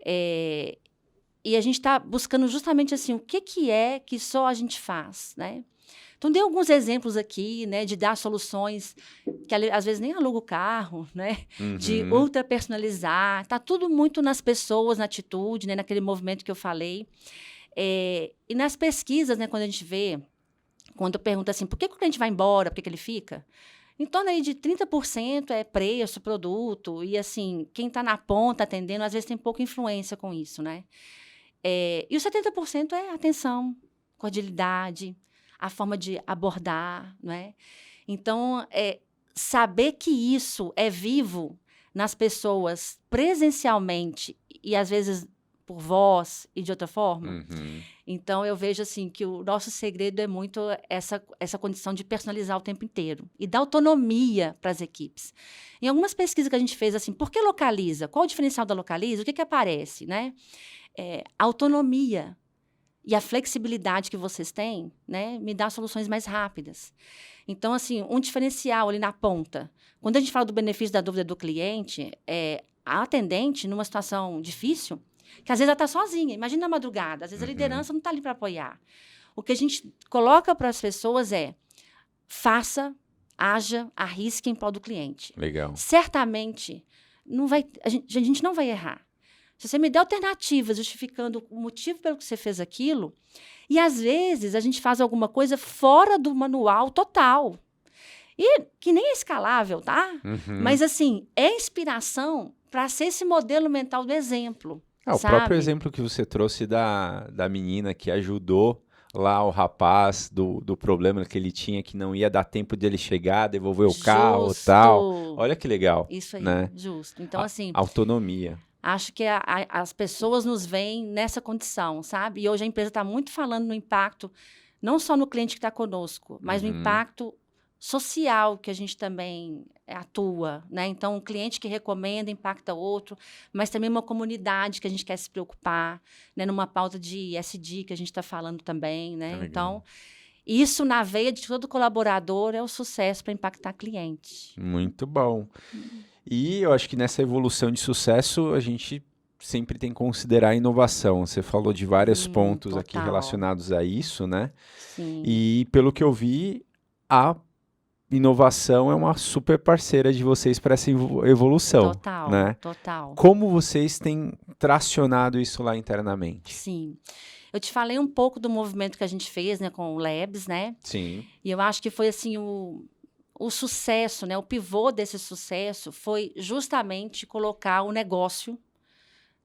E a gente está buscando justamente assim, o que é que só a gente faz, né? Então, dei alguns exemplos aqui, né, de dar soluções que às vezes nem aluga o carro, né, de ultra personalizar. Está tudo muito nas pessoas, na atitude, né, naquele movimento que eu falei. E nas pesquisas, né, quando a gente vê, quando pergunta assim, por que o cliente vai embora, por que ele fica? Em torno aí de 30% é preço, produto, e assim, quem está na ponta atendendo, às vezes tem pouca influência com isso, né? E os 70% é atenção, cordialidade, a forma de abordar, não é? Então, saber que isso é vivo nas pessoas presencialmente e, às vezes, por voz e de outra forma. Então, eu vejo assim que o nosso segredo é muito essa condição de personalizar o tempo inteiro e dar autonomia para as equipes. Em algumas pesquisas que a gente fez, assim, por que localiza? Qual o diferencial da localiza? O que aparece, né? A autonomia e a flexibilidade que vocês têm, né, me dá soluções mais rápidas. Então, assim, um diferencial ali na ponta. Quando a gente fala do benefício da dúvida do cliente, a atendente, numa situação difícil, que às vezes ela está sozinha, imagina na madrugada, às vezes a liderança não está ali para apoiar. O que a gente coloca para as pessoas faça, haja, arrisque em prol do cliente. Legal. Certamente, a gente não vai errar. Se você me der alternativas justificando o motivo pelo que você fez aquilo, e às vezes a gente faz alguma coisa fora do manual total. E que nem é escalável, tá? Mas, assim, é inspiração para ser esse modelo mental do exemplo. O próprio exemplo que você trouxe da menina que ajudou lá o rapaz do problema que ele tinha, que não ia dar tempo de ele chegar, devolver o carro e tal. Olha que legal. Isso aí, né? Justo. Então, assim... Autonomia. Acho que as pessoas nos veem nessa condição, sabe? E hoje a empresa está muito falando no impacto, não só no cliente que está conosco, mas no impacto social que a gente também atua, né? Então, um cliente que recomenda impacta outro, mas também uma comunidade que a gente quer se preocupar, né? Numa pauta de ESG que a gente está falando também, né? Então, isso na veia de todo colaborador é o sucesso para impactar cliente. Muito bom. E eu acho que nessa evolução de sucesso, a gente sempre tem que considerar a inovação. Você falou de vários pontos aqui relacionados a isso, né? Sim. E pelo que eu vi, a inovação é uma super parceira de vocês para essa evolução. Total, né? total. Como vocês têm tracionado isso lá internamente? Sim. Eu te falei um pouco do movimento que a gente fez, né, com o Labs, né? Sim. E eu acho que foi assim o sucesso, né? O pivô desse sucesso foi justamente colocar o negócio,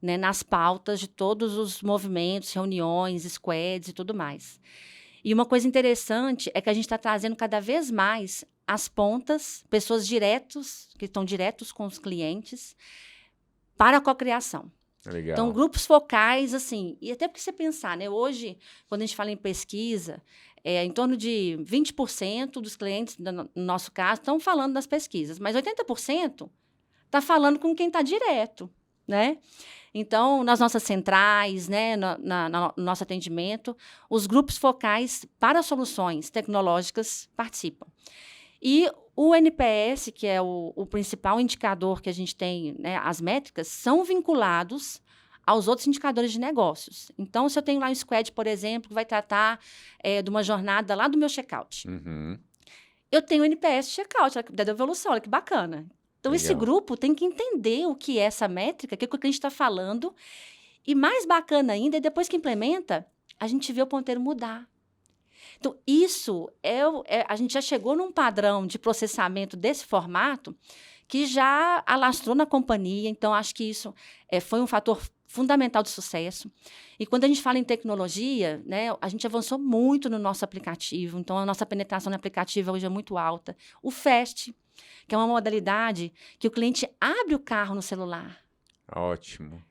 né, nas pautas de todos os movimentos, reuniões, squads e tudo mais. E uma coisa interessante é que a gente está trazendo cada vez mais as pontas, pessoas que estão diretos com os clientes, para a cocriação. Legal. Então, grupos focais, assim, e até porque você pensar, né? Hoje, quando a gente fala em pesquisa, em torno de 20% dos clientes, no nosso caso, estão falando das pesquisas, mas 80% está falando com quem está direto, né? Então, nas nossas centrais, né, no nosso atendimento, os grupos focais para soluções tecnológicas participam. E o NPS, que é o principal indicador que a gente tem, né, as métricas, são vinculados aos outros indicadores de negócios. Então, se eu tenho lá um squad, por exemplo, que vai tratar de uma jornada lá do meu checkout, eu tenho o NPS checkout, da devolução, olha que bacana. Então, Legal. Esse grupo tem que entender o que é essa métrica, o que o cliente está falando, e mais bacana ainda, depois que implementa, a gente vê o ponteiro mudar. Então, isso a gente já chegou num padrão de processamento desse formato que já alastrou na companhia. Então, acho que isso foi um fator fundamental de sucesso. E quando a gente fala em tecnologia, né, a gente avançou muito no nosso aplicativo. Então, a nossa penetração no aplicativo hoje é muito alta. O Fast, que é uma modalidade que o cliente abre o carro no celular. Ótimo.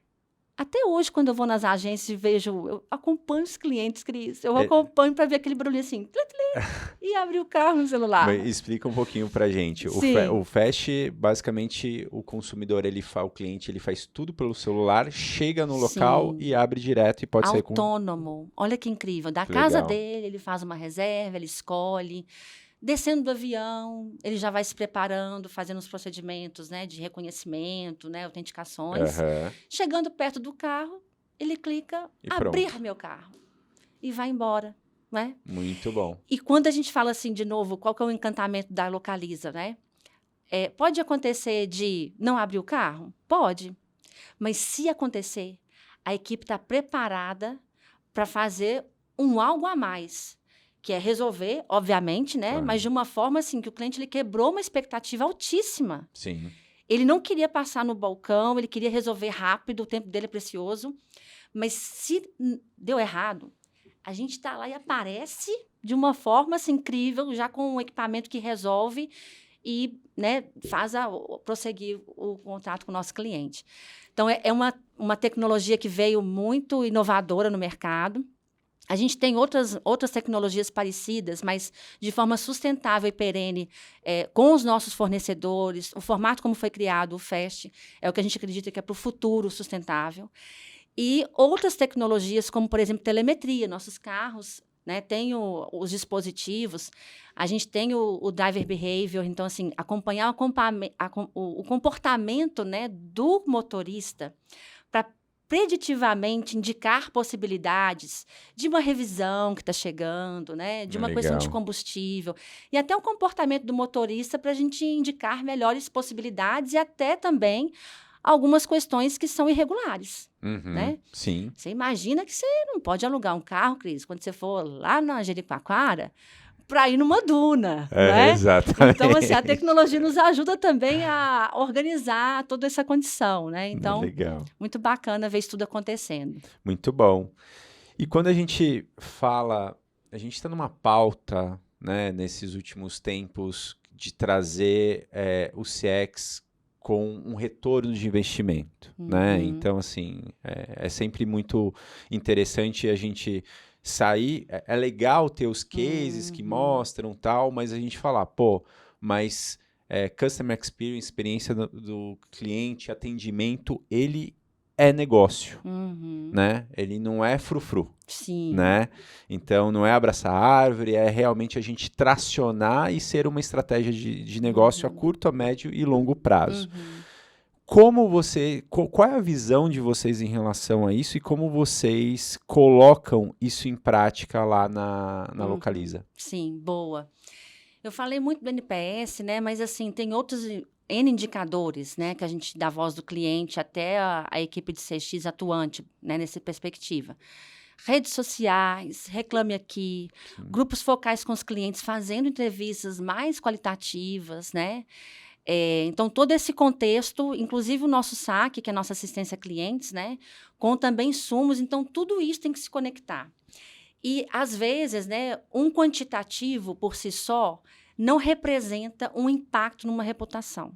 Até hoje, quando eu vou nas agências e vejo, eu acompanho os clientes, Cris. Eu acompanho para ver aquele barulho assim, e abrir o carro no celular. Mas explica um pouquinho pra gente. O Fast, basicamente, o consumidor, o cliente, ele faz tudo pelo celular, chega no local e abre direto e pode sair com... Autônomo. Olha que incrível. Da casa dele, ele faz uma reserva, ele escolhe. Descendo do avião, ele já vai se preparando, fazendo os procedimentos, né, de reconhecimento, né, autenticações. Chegando perto do carro, ele clica, abrir meu carro. E vai embora, né? Muito bom. E quando a gente fala assim, de novo, qual que é o encantamento da Localiza, né? Pode acontecer de não abrir o carro? Pode. Mas se acontecer, a equipe está preparada para fazer algo a mais, que é resolver, obviamente, né? Mas de uma forma assim, que o cliente ele quebrou uma expectativa altíssima. Sim. Ele não queria passar no balcão, ele queria resolver rápido, o tempo dele é precioso. Mas se deu errado, a gente está lá e aparece de uma forma assim, incrível, já com um equipamento que resolve e, né, faz prosseguir o contrato com o nosso cliente. Então, é uma tecnologia que veio muito inovadora no mercado. A gente tem outras tecnologias parecidas, mas de forma sustentável e perene, com os nossos fornecedores. O formato como foi criado, o Fast, é o que a gente acredita que é para o futuro sustentável. E outras tecnologias, como, por exemplo, telemetria. Nossos carros, né, têm os dispositivos, a gente tem o driver behavior, então, assim, acompanhar o comportamento, né, do motorista para preditivamente indicar possibilidades de uma revisão que está chegando, né, de uma questão de combustível, e até o comportamento do motorista para a gente indicar melhores possibilidades e até também algumas questões que são irregulares, né? Sim. Você imagina que você não pode alugar um carro, Cris, quando você for lá na Jericoacoara, para ir numa duna, né? Exatamente. Então, assim, a tecnologia nos ajuda também a organizar toda essa condição, né? Então, muito bacana ver isso tudo acontecendo. Muito bom. E quando a gente fala, a gente está numa pauta, né, nesses últimos tempos, de trazer o CX com um retorno de investimento, né? Então, assim, é sempre muito interessante a gente sair. É legal ter os cases que mostram tal, mas a gente falar, mas customer experience, experiência do cliente, atendimento, ele é negócio, né? Ele não é frufru. Sim. Né? Então, não é abraçar a árvore, é realmente a gente tracionar e ser uma estratégia de negócio a curto, a médio e longo prazo. Qual é a visão de vocês em relação a isso e como vocês colocam isso em prática lá na Localiza? Sim, boa. Eu falei muito do NPS, né? Mas, assim, tem outros N indicadores, né? Que a gente dá voz do cliente até a equipe de CX atuante, né? Nessa perspectiva. Redes sociais, Reclame Aqui, grupos focais com os clientes, fazendo entrevistas mais qualitativas, né? Então, todo esse contexto, inclusive o nosso SAC, que é a nossa assistência a clientes, né? Com também insumos, então, tudo isso tem que se conectar. E, às vezes, né, um quantitativo por si só não representa um impacto numa reputação.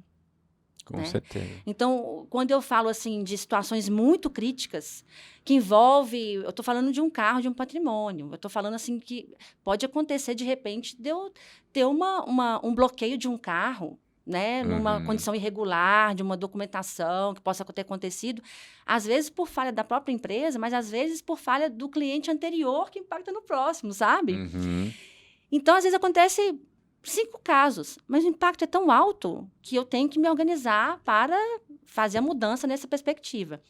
Com certeza. Então, quando eu falo assim de situações muito críticas, que envolve, eu estou falando de um carro, de um patrimônio, eu estou falando assim que pode acontecer de repente de eu ter um bloqueio de um carro, né, numa condição irregular, de uma documentação que possa ter acontecido, às vezes por falha da própria empresa, mas às vezes por falha do cliente anterior que impacta no próximo, sabe? Então, às vezes acontece 5 casos, mas o impacto é tão alto que eu tenho que me organizar para fazer a mudança nessa perspectiva.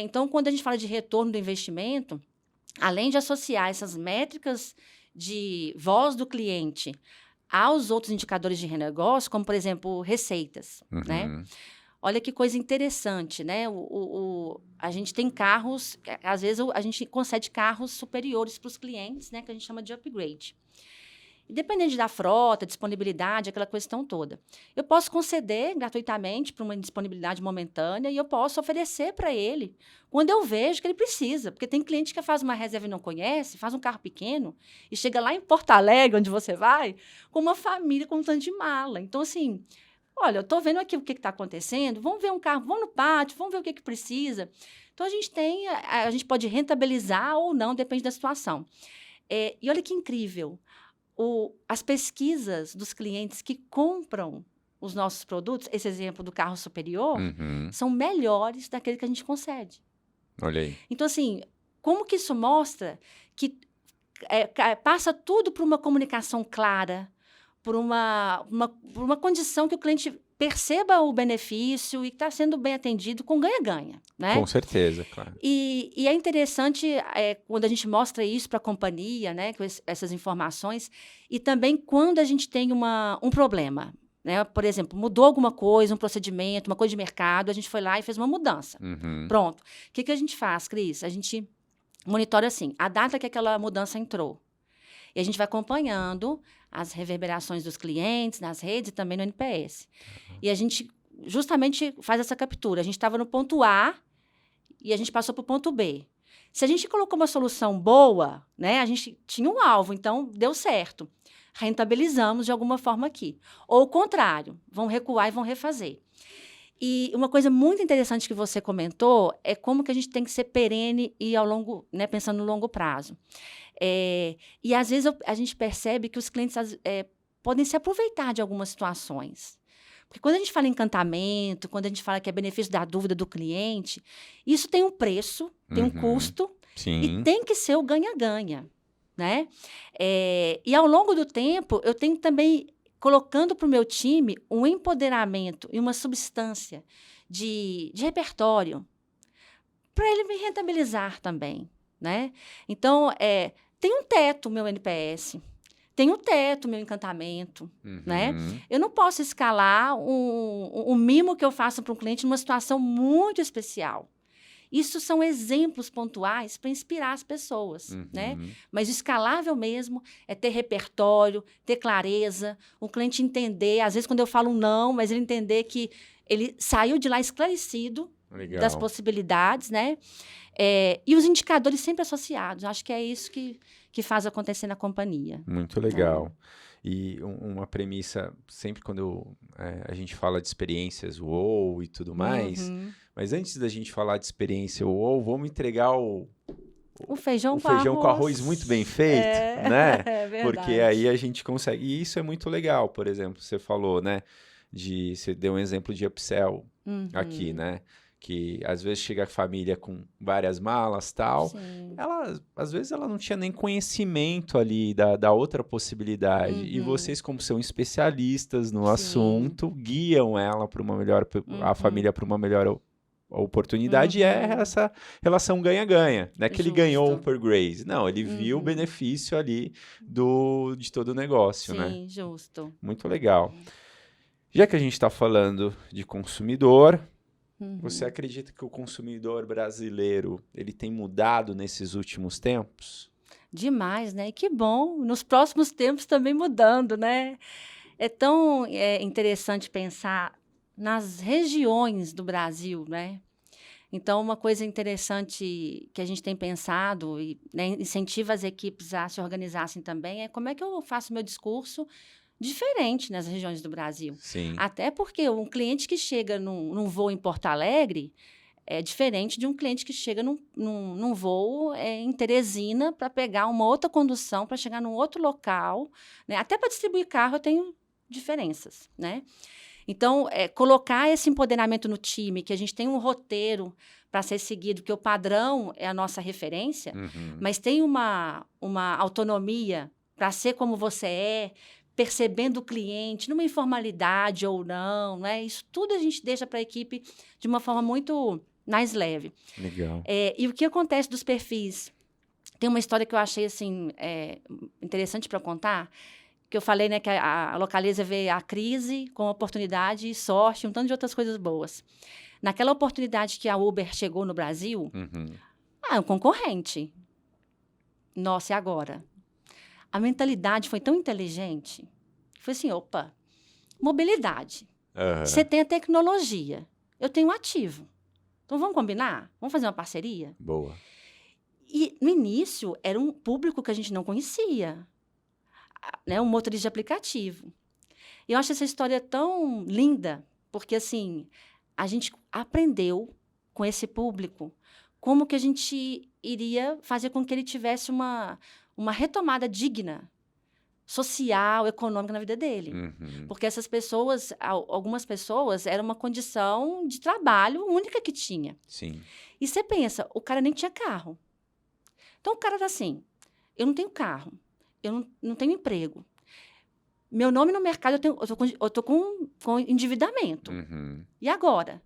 Então, quando a gente fala de retorno do investimento, além de associar essas métricas de voz do cliente aos outros indicadores de renegócio, como, por exemplo, receitas, né? Olha que coisa interessante, né? A gente tem carros, às vezes a gente concede carros superiores para os clientes, né? Que a gente chama de upgrade. Independente da frota, disponibilidade, aquela questão toda. Eu posso conceder gratuitamente para uma disponibilidade momentânea e eu posso oferecer para ele quando eu vejo que ele precisa. Porque tem cliente que faz uma reserva e não conhece, faz um carro pequeno e chega lá em Porto Alegre, onde você vai, com uma família com um tanto de mala. Então, assim, olha, eu estou vendo aqui o que está acontecendo, vamos ver um carro, vamos no pátio, vamos ver o que precisa. Então, a gente pode rentabilizar ou não, depende da situação. E olha que incrível. as pesquisas dos clientes que compram os nossos produtos, esse exemplo do carro superior, são melhores daquele que a gente concede. Olha aí. Então, assim, como que isso mostra que passa tudo por uma comunicação clara, por uma condição que o cliente perceba o benefício e está sendo bem atendido com ganha-ganha, né? Com certeza, claro. E é interessante quando a gente mostra isso para a companhia, né, com essas informações, e também quando a gente tem um problema, né? Por exemplo, mudou alguma coisa, um procedimento, uma coisa de mercado, a gente foi lá e fez uma mudança. Pronto. O que a gente faz, Cris? A gente monitora assim, a data que aquela mudança entrou. E a gente vai acompanhando as reverberações dos clientes nas redes e também no NPS. E a gente justamente faz essa captura. A gente estava no ponto A e a gente passou para o ponto B. Se a gente colocou uma solução boa, né, a gente tinha um alvo, então deu certo. Rentabilizamos de alguma forma aqui. Ou o contrário, vão recuar e vão refazer. E uma coisa muito interessante que você comentou é como que a gente tem que ser perene e pensando no longo prazo. E às vezes a gente percebe que os clientes podem se aproveitar de algumas situações. Porque quando a gente fala em encantamento, quando a gente fala que é benefício da dúvida do cliente, isso tem um preço, tem um custo, Sim. e tem que ser o ganha-ganha, né? E ao longo do tempo, eu tenho também colocando para o meu time um empoderamento e uma substância de repertório para ele me rentabilizar também, né? Então, tem um teto meu NPS, tem um teto meu encantamento, né? Eu não posso escalar um mimo que eu faço para um cliente numa situação muito especial. Isso são exemplos pontuais para inspirar as pessoas, né? Mas o escalável mesmo é ter repertório, ter clareza, o cliente entender, às vezes quando eu falo um não, mas ele entender que ele saiu de lá esclarecido das possibilidades, né? E os indicadores sempre associados. Acho que é isso que faz acontecer na companhia. Muito legal. E uma premissa, sempre quando a gente fala de experiências UOL e tudo mais, mas antes da gente falar de experiência UOL, vamos entregar o feijão com arroz muito bem feito, né? É verdade. Porque aí a gente consegue. E isso é muito legal, por exemplo, você falou, né? Você deu um exemplo de upsell aqui, né? Que às vezes chega a família com várias malas e tal. Sim. Às vezes ela não tinha nem conhecimento ali da outra possibilidade. E vocês, como são especialistas no assunto, guiam ela para uma melhor, a família para uma melhor oportunidade. E é essa relação ganha-ganha. Não é que ele ganhou um upgrade. Não, ele viu o benefício ali de todo o negócio, né? Sim, justo. Muito legal. Já que a gente está falando de consumidor, você acredita que o consumidor brasileiro ele tem mudado nesses últimos tempos? Demais, né? E que bom, nos próximos tempos também mudando, né? É tão interessante pensar nas regiões do Brasil, né? Então, uma coisa interessante que a gente tem pensado e, né, incentiva as equipes a se organizassem também é como é que eu faço meu discurso diferente nas regiões do Brasil. Sim. Até porque um cliente que chega num voo em Porto Alegre é diferente de um cliente que chega num voo em Teresina para pegar uma outra condução, para chegar num outro local, né? Até para distribuir carro eu tenho diferenças, né? Então, colocar esse empoderamento no time, que a gente tem um roteiro para ser seguido, que o padrão é a nossa referência, mas tem uma autonomia para ser como você é, percebendo o cliente, numa informalidade ou não, né? Isso tudo a gente deixa para a equipe de uma forma muito mais leve. Legal. E o que acontece dos perfis? Tem uma história que eu achei assim, interessante para contar, que eu falei, né, que a Localiza vê a crise com oportunidade e sorte, um tanto de outras coisas boas. Naquela oportunidade que a Uber chegou no Brasil, um concorrente. Nossa, e agora? A mentalidade foi tão inteligente, foi assim, opa, mobilidade. Você tem a tecnologia, eu tenho um ativo. Então, vamos combinar? Vamos fazer uma parceria? Boa. E, no início, era um público que a gente não conhecia, né? Um motorista de aplicativo. E eu acho essa história tão linda, porque, assim, a gente aprendeu com esse público como que a gente iria fazer com que ele tivesse uma retomada digna social, econômica na vida dele. Porque essas pessoas, algumas pessoas, era uma condição de trabalho única que tinha. Sim. E você pensa, o cara nem tinha carro. Então, o cara tá assim, eu não tenho carro, eu não tenho emprego. Meu nome no mercado, eu tô com endividamento. E agora?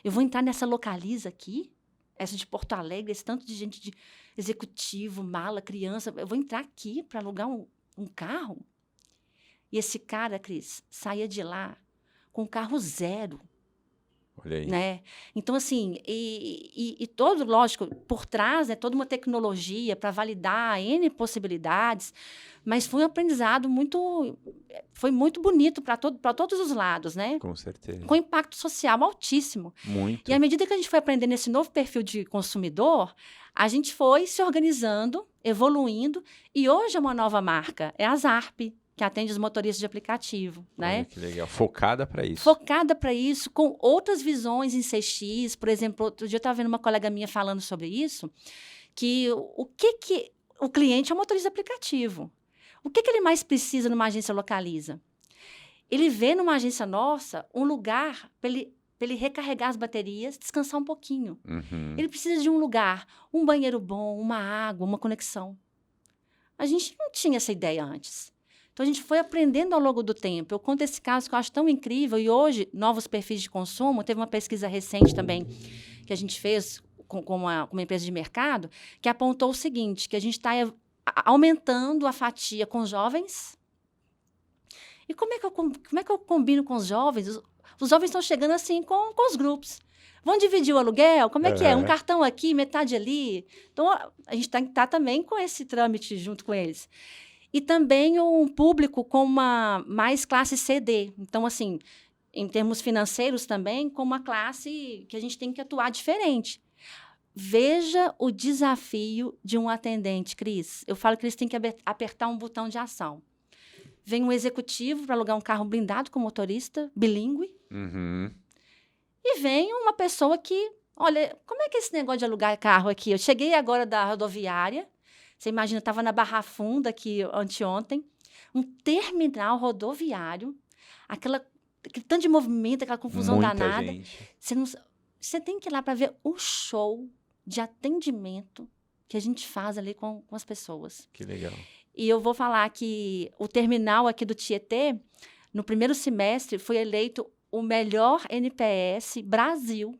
Eu vou entrar nessa Localiza aqui, essa de Porto Alegre, esse tanto de gente de executivo, mala, criança. Eu vou entrar aqui para alugar um carro? E esse cara, Cris, saía de lá com carro zero. Olha aí. Né? Então, assim, e todo, lógico, por trás, né, toda uma tecnologia para validar N possibilidades, mas foi um aprendizado foi muito bonito para todos os lados, né? Com certeza. Com impacto social altíssimo. Muito. E à medida que a gente foi aprendendo esse novo perfil de consumidor, a gente foi se organizando, evoluindo, e hoje é uma nova marca, é a Zarp, que atende os motoristas de aplicativo, né? Olha que legal. Focada para isso. Focada para isso, com outras visões em CX. Por exemplo, outro dia eu estava vendo uma colega minha falando sobre isso, que o cliente é um motorista de aplicativo. O que ele mais precisa numa agência Localiza? Ele vê numa agência nossa um lugar para ele recarregar as baterias, descansar um pouquinho. Ele precisa de um lugar, um banheiro bom, uma água, uma conexão. A gente não tinha essa ideia antes. Então, a gente foi aprendendo ao longo do tempo. Eu conto esse caso que eu acho tão incrível. E hoje, novos perfis de consumo. Teve uma pesquisa recente também que a gente fez com uma empresa de mercado que apontou o seguinte, que a gente está aumentando a fatia com os jovens. E como é que eu combino com os jovens? Os jovens estão chegando assim com os grupos. Vão dividir o aluguel? Como é que é? Um cartão aqui, metade ali. Então, a gente está também com esse trâmite junto com eles. E também um público com uma mais classe CD. Então, assim, em termos financeiros também, com uma classe que a gente tem que atuar diferente. Veja o desafio de um atendente, Cris. Eu falo que eles têm que apertar um botão de ação. Vem um executivo para alugar um carro blindado com motorista, bilíngue. E vem uma pessoa que, olha, como é que é esse negócio de alugar carro aqui? Eu cheguei agora da rodoviária. Você imagina, eu estava na Barra Funda aqui anteontem, um terminal rodoviário, aquele tanto de movimento, aquela confusão danada. Gente. Você tem que ir lá para ver o show de atendimento que a gente faz ali com as pessoas. Que legal. E eu vou falar que o terminal aqui do Tietê, no primeiro semestre, foi eleito o melhor NPS Brasil,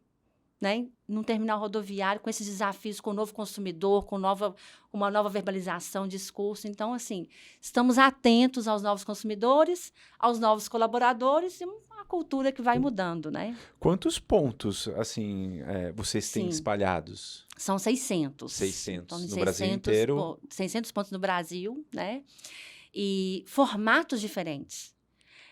né, num terminal rodoviário, com esses desafios com o novo consumidor, com uma nova verbalização, discurso. Então, assim, estamos atentos aos novos consumidores, aos novos colaboradores e uma cultura que vai mudando, né? Quantos pontos, assim, vocês têm espalhados? São 600. 600 então, no 600, Brasil inteiro? 600 pontos no Brasil, né? E formatos diferentes.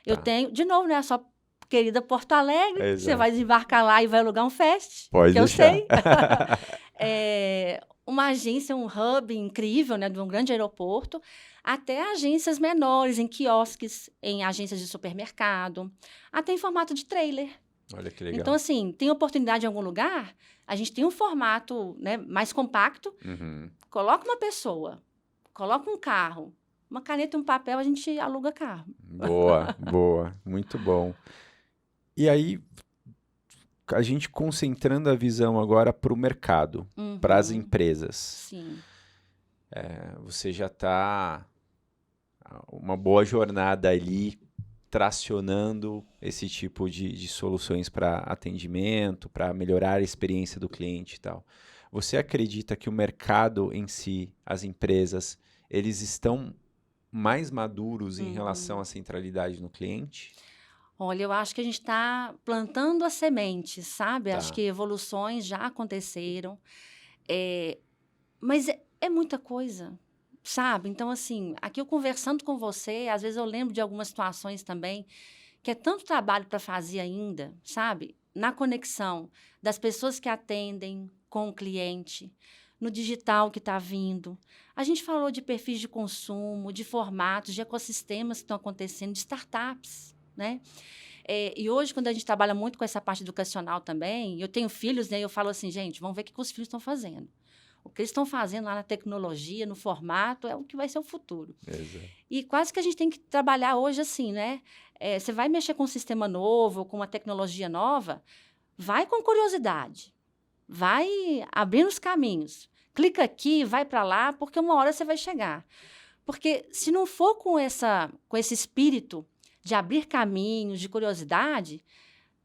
Eu tenho, de novo, né, só querida Porto Alegre, você vai desembarcar lá e vai alugar um Fest, Pode que deixar. eu sei. Uma agência, um hub incrível, né, de um grande aeroporto, até agências menores, em quiosques, em agências de supermercado, até em formato de trailer. Olha que legal. Então, assim, tem oportunidade em algum lugar, a gente tem um formato, né, mais compacto, coloca uma pessoa, coloca um carro, uma caneta e um papel, a gente aluga carro. Boa, boa, muito bom. E aí, a gente concentrando a visão agora para o mercado, para as empresas. Sim. Você já está uma boa jornada ali, tracionando esse tipo de soluções para atendimento, para melhorar a experiência do cliente e tal. Você acredita que o mercado em si, as empresas, eles estão mais maduros em relação à centralidade no cliente? Olha, eu acho que a gente está plantando as sementes, sabe? Acho que evoluções já aconteceram, mas é muita coisa, sabe? Então, assim, aqui eu conversando com você, às vezes eu lembro de algumas situações também, que é tanto trabalho para fazer ainda, sabe? Na conexão das pessoas que atendem com o cliente, no digital que está vindo. A gente falou de perfis de consumo, de formatos, de ecossistemas que estão acontecendo, de startups, né? E hoje, quando a gente trabalha muito com essa parte educacional também, eu tenho filhos, né? Eu falo assim, gente, vamos ver o que os filhos estão fazendo. O que eles estão fazendo lá na tecnologia, no formato, é o que vai ser o futuro. Exato. E quase que a gente tem que trabalhar hoje assim, né? Você vai mexer com um sistema novo, com uma tecnologia nova, vai com curiosidade, vai abrindo os caminhos. Clica aqui, vai para lá, porque uma hora você vai chegar. Porque se não for com esse espírito de abrir caminhos, de curiosidade,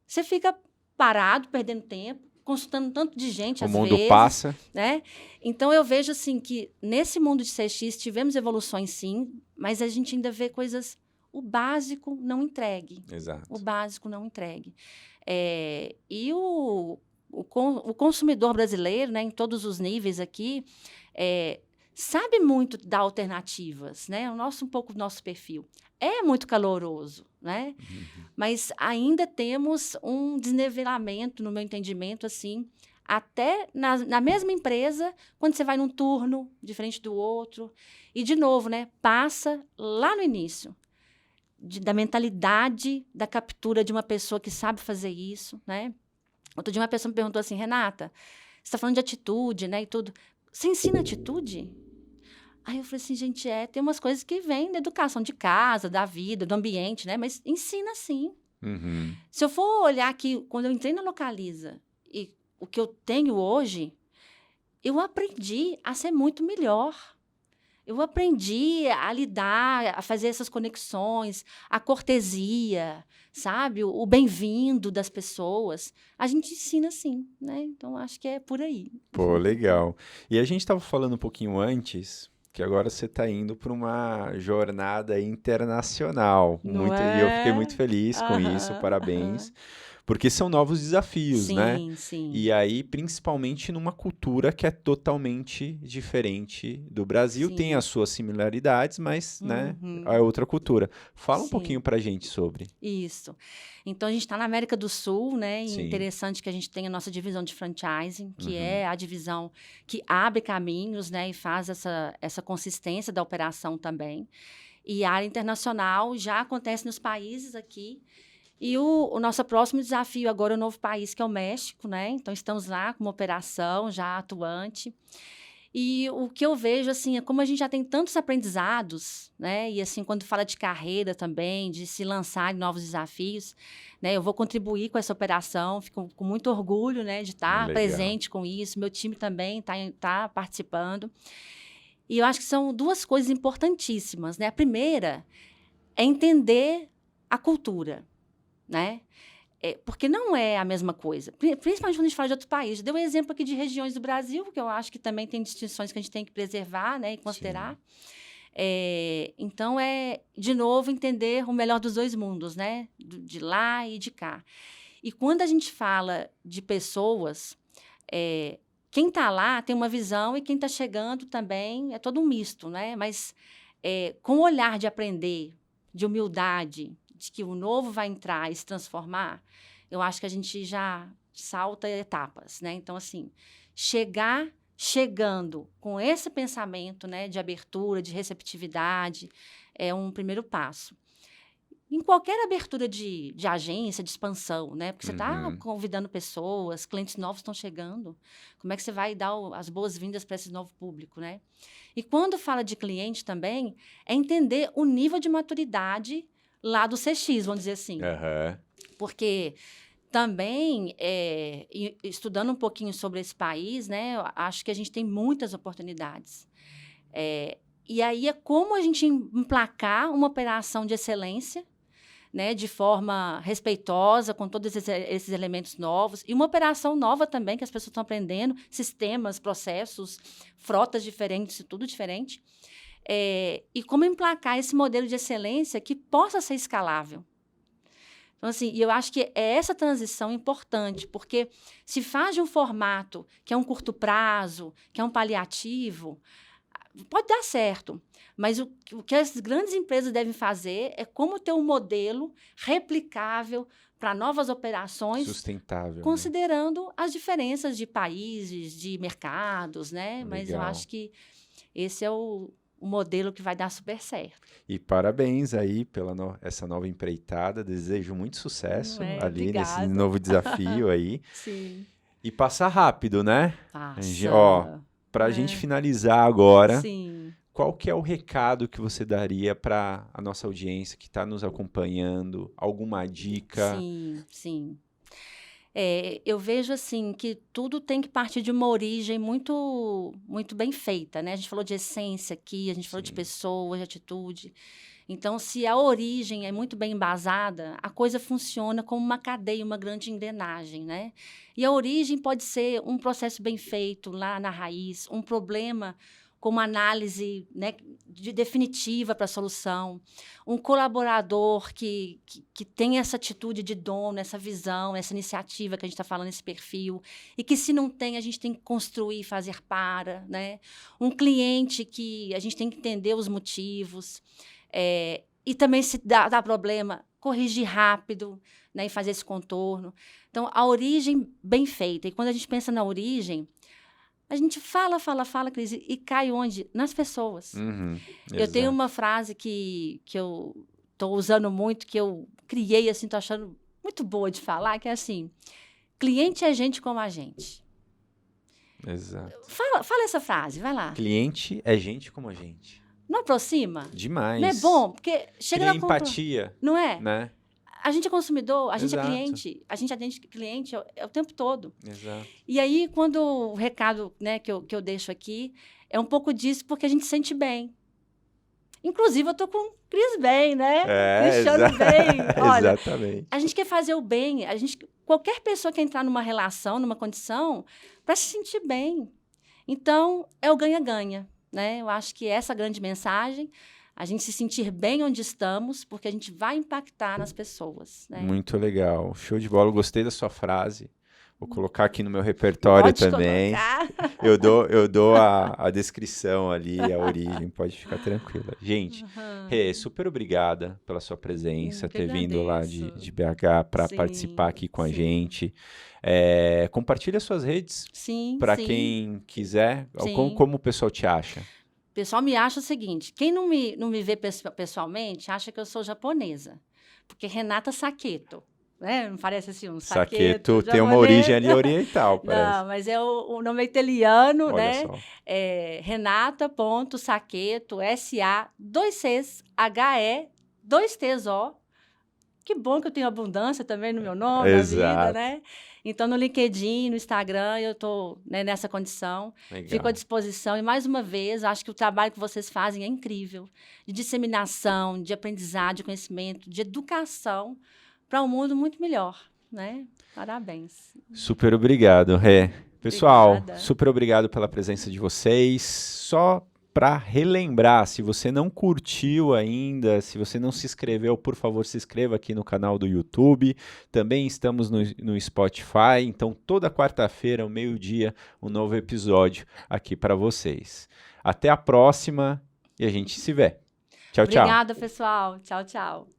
você fica parado, perdendo tempo, consultando tanto de gente, às vezes. O mundo passa. Né? Então, eu vejo assim que nesse mundo de CX tivemos evoluções, sim, mas a gente ainda vê coisas... O básico não entregue. Exato. O básico não entregue. E o consumidor brasileiro, né, em todos os níveis aqui, sabe muito dar alternativas, né? Um pouco do nosso perfil. É muito caloroso, né? Mas ainda temos um desnivelamento, no meu entendimento, assim, até na mesma empresa, quando você vai num turno diferente do outro. E, de novo, né, passa lá no início. Da mentalidade da captura de uma pessoa que sabe fazer isso, né? Outro dia uma pessoa me perguntou assim, Renata, você está falando de atitude, né, e tudo. Você ensina atitude? Aí eu falei assim, gente, tem umas coisas que vêm da educação de casa, da vida, do ambiente, né? Mas ensina sim. Uhum. Se eu for olhar aqui, quando eu entrei na Localiza, e o que eu tenho hoje, eu aprendi a ser muito melhor. Eu aprendi a lidar, a fazer essas conexões, a cortesia, sabe? O bem-vindo das pessoas. A gente ensina sim, né? Então, acho que é por aí. Pô, legal. E a gente estava falando um pouquinho antes que agora você está indo para uma jornada internacional. E eu fiquei muito feliz com isso, parabéns. Porque são novos desafios, né? Sim. E aí, principalmente numa cultura que é totalmente diferente do Brasil. Sim. Tem as suas similaridades, mas, né, é outra cultura. Fala um pouquinho pra gente sobre. Isso. Então, a gente está na América do Sul, né? E Sim. interessante que a gente tem a nossa divisão de franchising, que é a divisão que abre caminhos, né? E faz essa consistência da operação também. E a área internacional já acontece nos países aqui. E o nosso próximo desafio agora é o novo país, que é o México, né? Então, estamos lá com uma operação já atuante. E o que eu vejo, assim, é como a gente já tem tantos aprendizados, né? E, assim, quando fala de carreira também, de se lançar em novos desafios, né? Eu vou contribuir com essa operação, fico com muito orgulho, né? De estar presente com isso. Meu time também está participando. E eu acho que são duas coisas importantíssimas, né? A primeira é entender a cultura, né? Porque não é a mesma coisa, principalmente quando a gente fala de outro país. Deu um exemplo aqui de regiões do Brasil, que eu acho que também tem distinções que a gente tem que preservar, né, e considerar. Então, de novo, entender o melhor dos dois mundos, né? De lá e de cá. E quando a gente fala de pessoas, quem está lá tem uma visão e quem está chegando também é todo um misto, né? Mas com o olhar de aprender, de humildade, de que o novo vai entrar e se transformar, eu acho que a gente já salta etapas, né? Então, assim, chegando com esse pensamento, né, de abertura, de receptividade, é um primeiro passo. Em qualquer abertura de agência, de expansão, né? Porque você está convidando pessoas, clientes novos estão chegando. Como é que você vai dar as boas-vindas para esse novo público, né? E quando fala de cliente também, é entender o nível de maturidade lá do CX, vamos dizer assim. Porque também, estudando um pouquinho sobre esse país, né, eu acho que a gente tem muitas oportunidades. E aí é como a gente emplacar uma operação de excelência, né, de forma respeitosa, com todos esses elementos novos. E uma operação nova também, que as pessoas estão aprendendo, sistemas, processos, frotas diferentes, tudo diferente. E como emplacar esse modelo de excelência que possa ser escalável. Então, assim, eu acho que é essa transição importante, porque se faz de um formato que é um curto prazo, que é um paliativo, pode dar certo, mas o que as grandes empresas devem fazer é como ter um modelo replicável para novas operações, sustentável, considerando as diferenças de países, de mercados, né? Legal. Mas eu acho que esse é o modelo que vai dar super certo. E parabéns aí pela essa nova empreitada. Desejo muito sucesso ali nesse novo desafio aí. Sim. E passa rápido, né? Passa. Para a gente finalizar agora, Sim. qual que é o recado que você daria para a nossa audiência que está nos acompanhando? Alguma dica? Sim. Eu vejo assim que tudo tem que partir de uma origem muito, muito bem feita, né? A gente falou de essência aqui, a gente falou de pessoas, de atitude. Então, se a origem é muito bem embasada, a coisa funciona como uma cadeia, uma grande engrenagem, né? E a origem pode ser um processo bem feito lá na raiz, um problema com uma análise, né, definitiva para a solução, um colaborador que tem essa atitude de dono, essa visão, essa iniciativa que a gente está falando, esse perfil, e que se não tem, a gente tem que construir, fazer para, né? Um cliente que a gente tem que entender os motivos, e também se dá problema, corrigir rápido, né, e fazer esse contorno. Então, a origem bem feita. E quando a gente pensa na origem, a gente fala, Cris, e cai onde? Nas pessoas. Eu tenho uma frase que eu estou usando muito, que eu criei, assim, estou achando muito boa de falar, que é assim, cliente é gente como a gente. Exato. Fala essa frase, vai lá. Cliente é gente como a gente. Não aproxima? Demais. Não é bom? Porque chega na empatia. Não é? Né? A gente é consumidor, a gente Exato. é cliente, a gente atende cliente o tempo todo. Exato. E aí, quando o recado, né, que eu deixo aqui, é um pouco disso, porque a gente se sente bem. Inclusive, eu tô com o Cris bem, né? Cristiano bem. Olha, exatamente. A gente quer fazer o bem. Qualquer pessoa quer entrar numa relação, numa condição, para se sentir bem. Então, é o ganha-ganha, né? Eu acho que essa é a grande mensagem. A gente se sentir bem onde estamos, porque a gente vai impactar nas pessoas. Né? Muito legal. Show de bola. Eu gostei da sua frase. Vou colocar aqui no meu repertório também. Eu dou a descrição ali, a origem, pode ficar tranquila. Gente, Rê, super obrigada pela sua presença, ter vindo lá de BH para participar aqui com a gente. Compartilha suas redes para quem quiser. Como o pessoal te acha? O pessoal me acha o seguinte, quem não me vê pessoalmente acha que eu sou japonesa, porque Renata Saketo, né? Não parece assim um Saketo tem uma origem ali oriental, parece. Não, mas o nome é italiano, olha, né? Só. Renata.Saketo, S-A, 2 Cs, H-E, 2 T's, O. Que bom que eu tenho abundância também no meu nome, na vida, né? Então, no LinkedIn, no Instagram, eu estou, né, nessa condição. Legal. Fico à disposição. E, mais uma vez, acho que o trabalho que vocês fazem é incrível. De disseminação, de aprendizado, de conhecimento, de educação para um mundo muito melhor, né? Parabéns. Super obrigado, Rê. Pessoal, Obrigada. Super obrigado pela presença de vocês. Só para relembrar, se você não curtiu ainda, se você não se inscreveu, por favor, se inscreva aqui no canal do YouTube. Também estamos no Spotify, então toda quarta-feira, ao meio-dia, um novo episódio aqui para vocês. Até a próxima e a gente se vê. Tchau, tchau. Obrigada, pessoal. Tchau, tchau.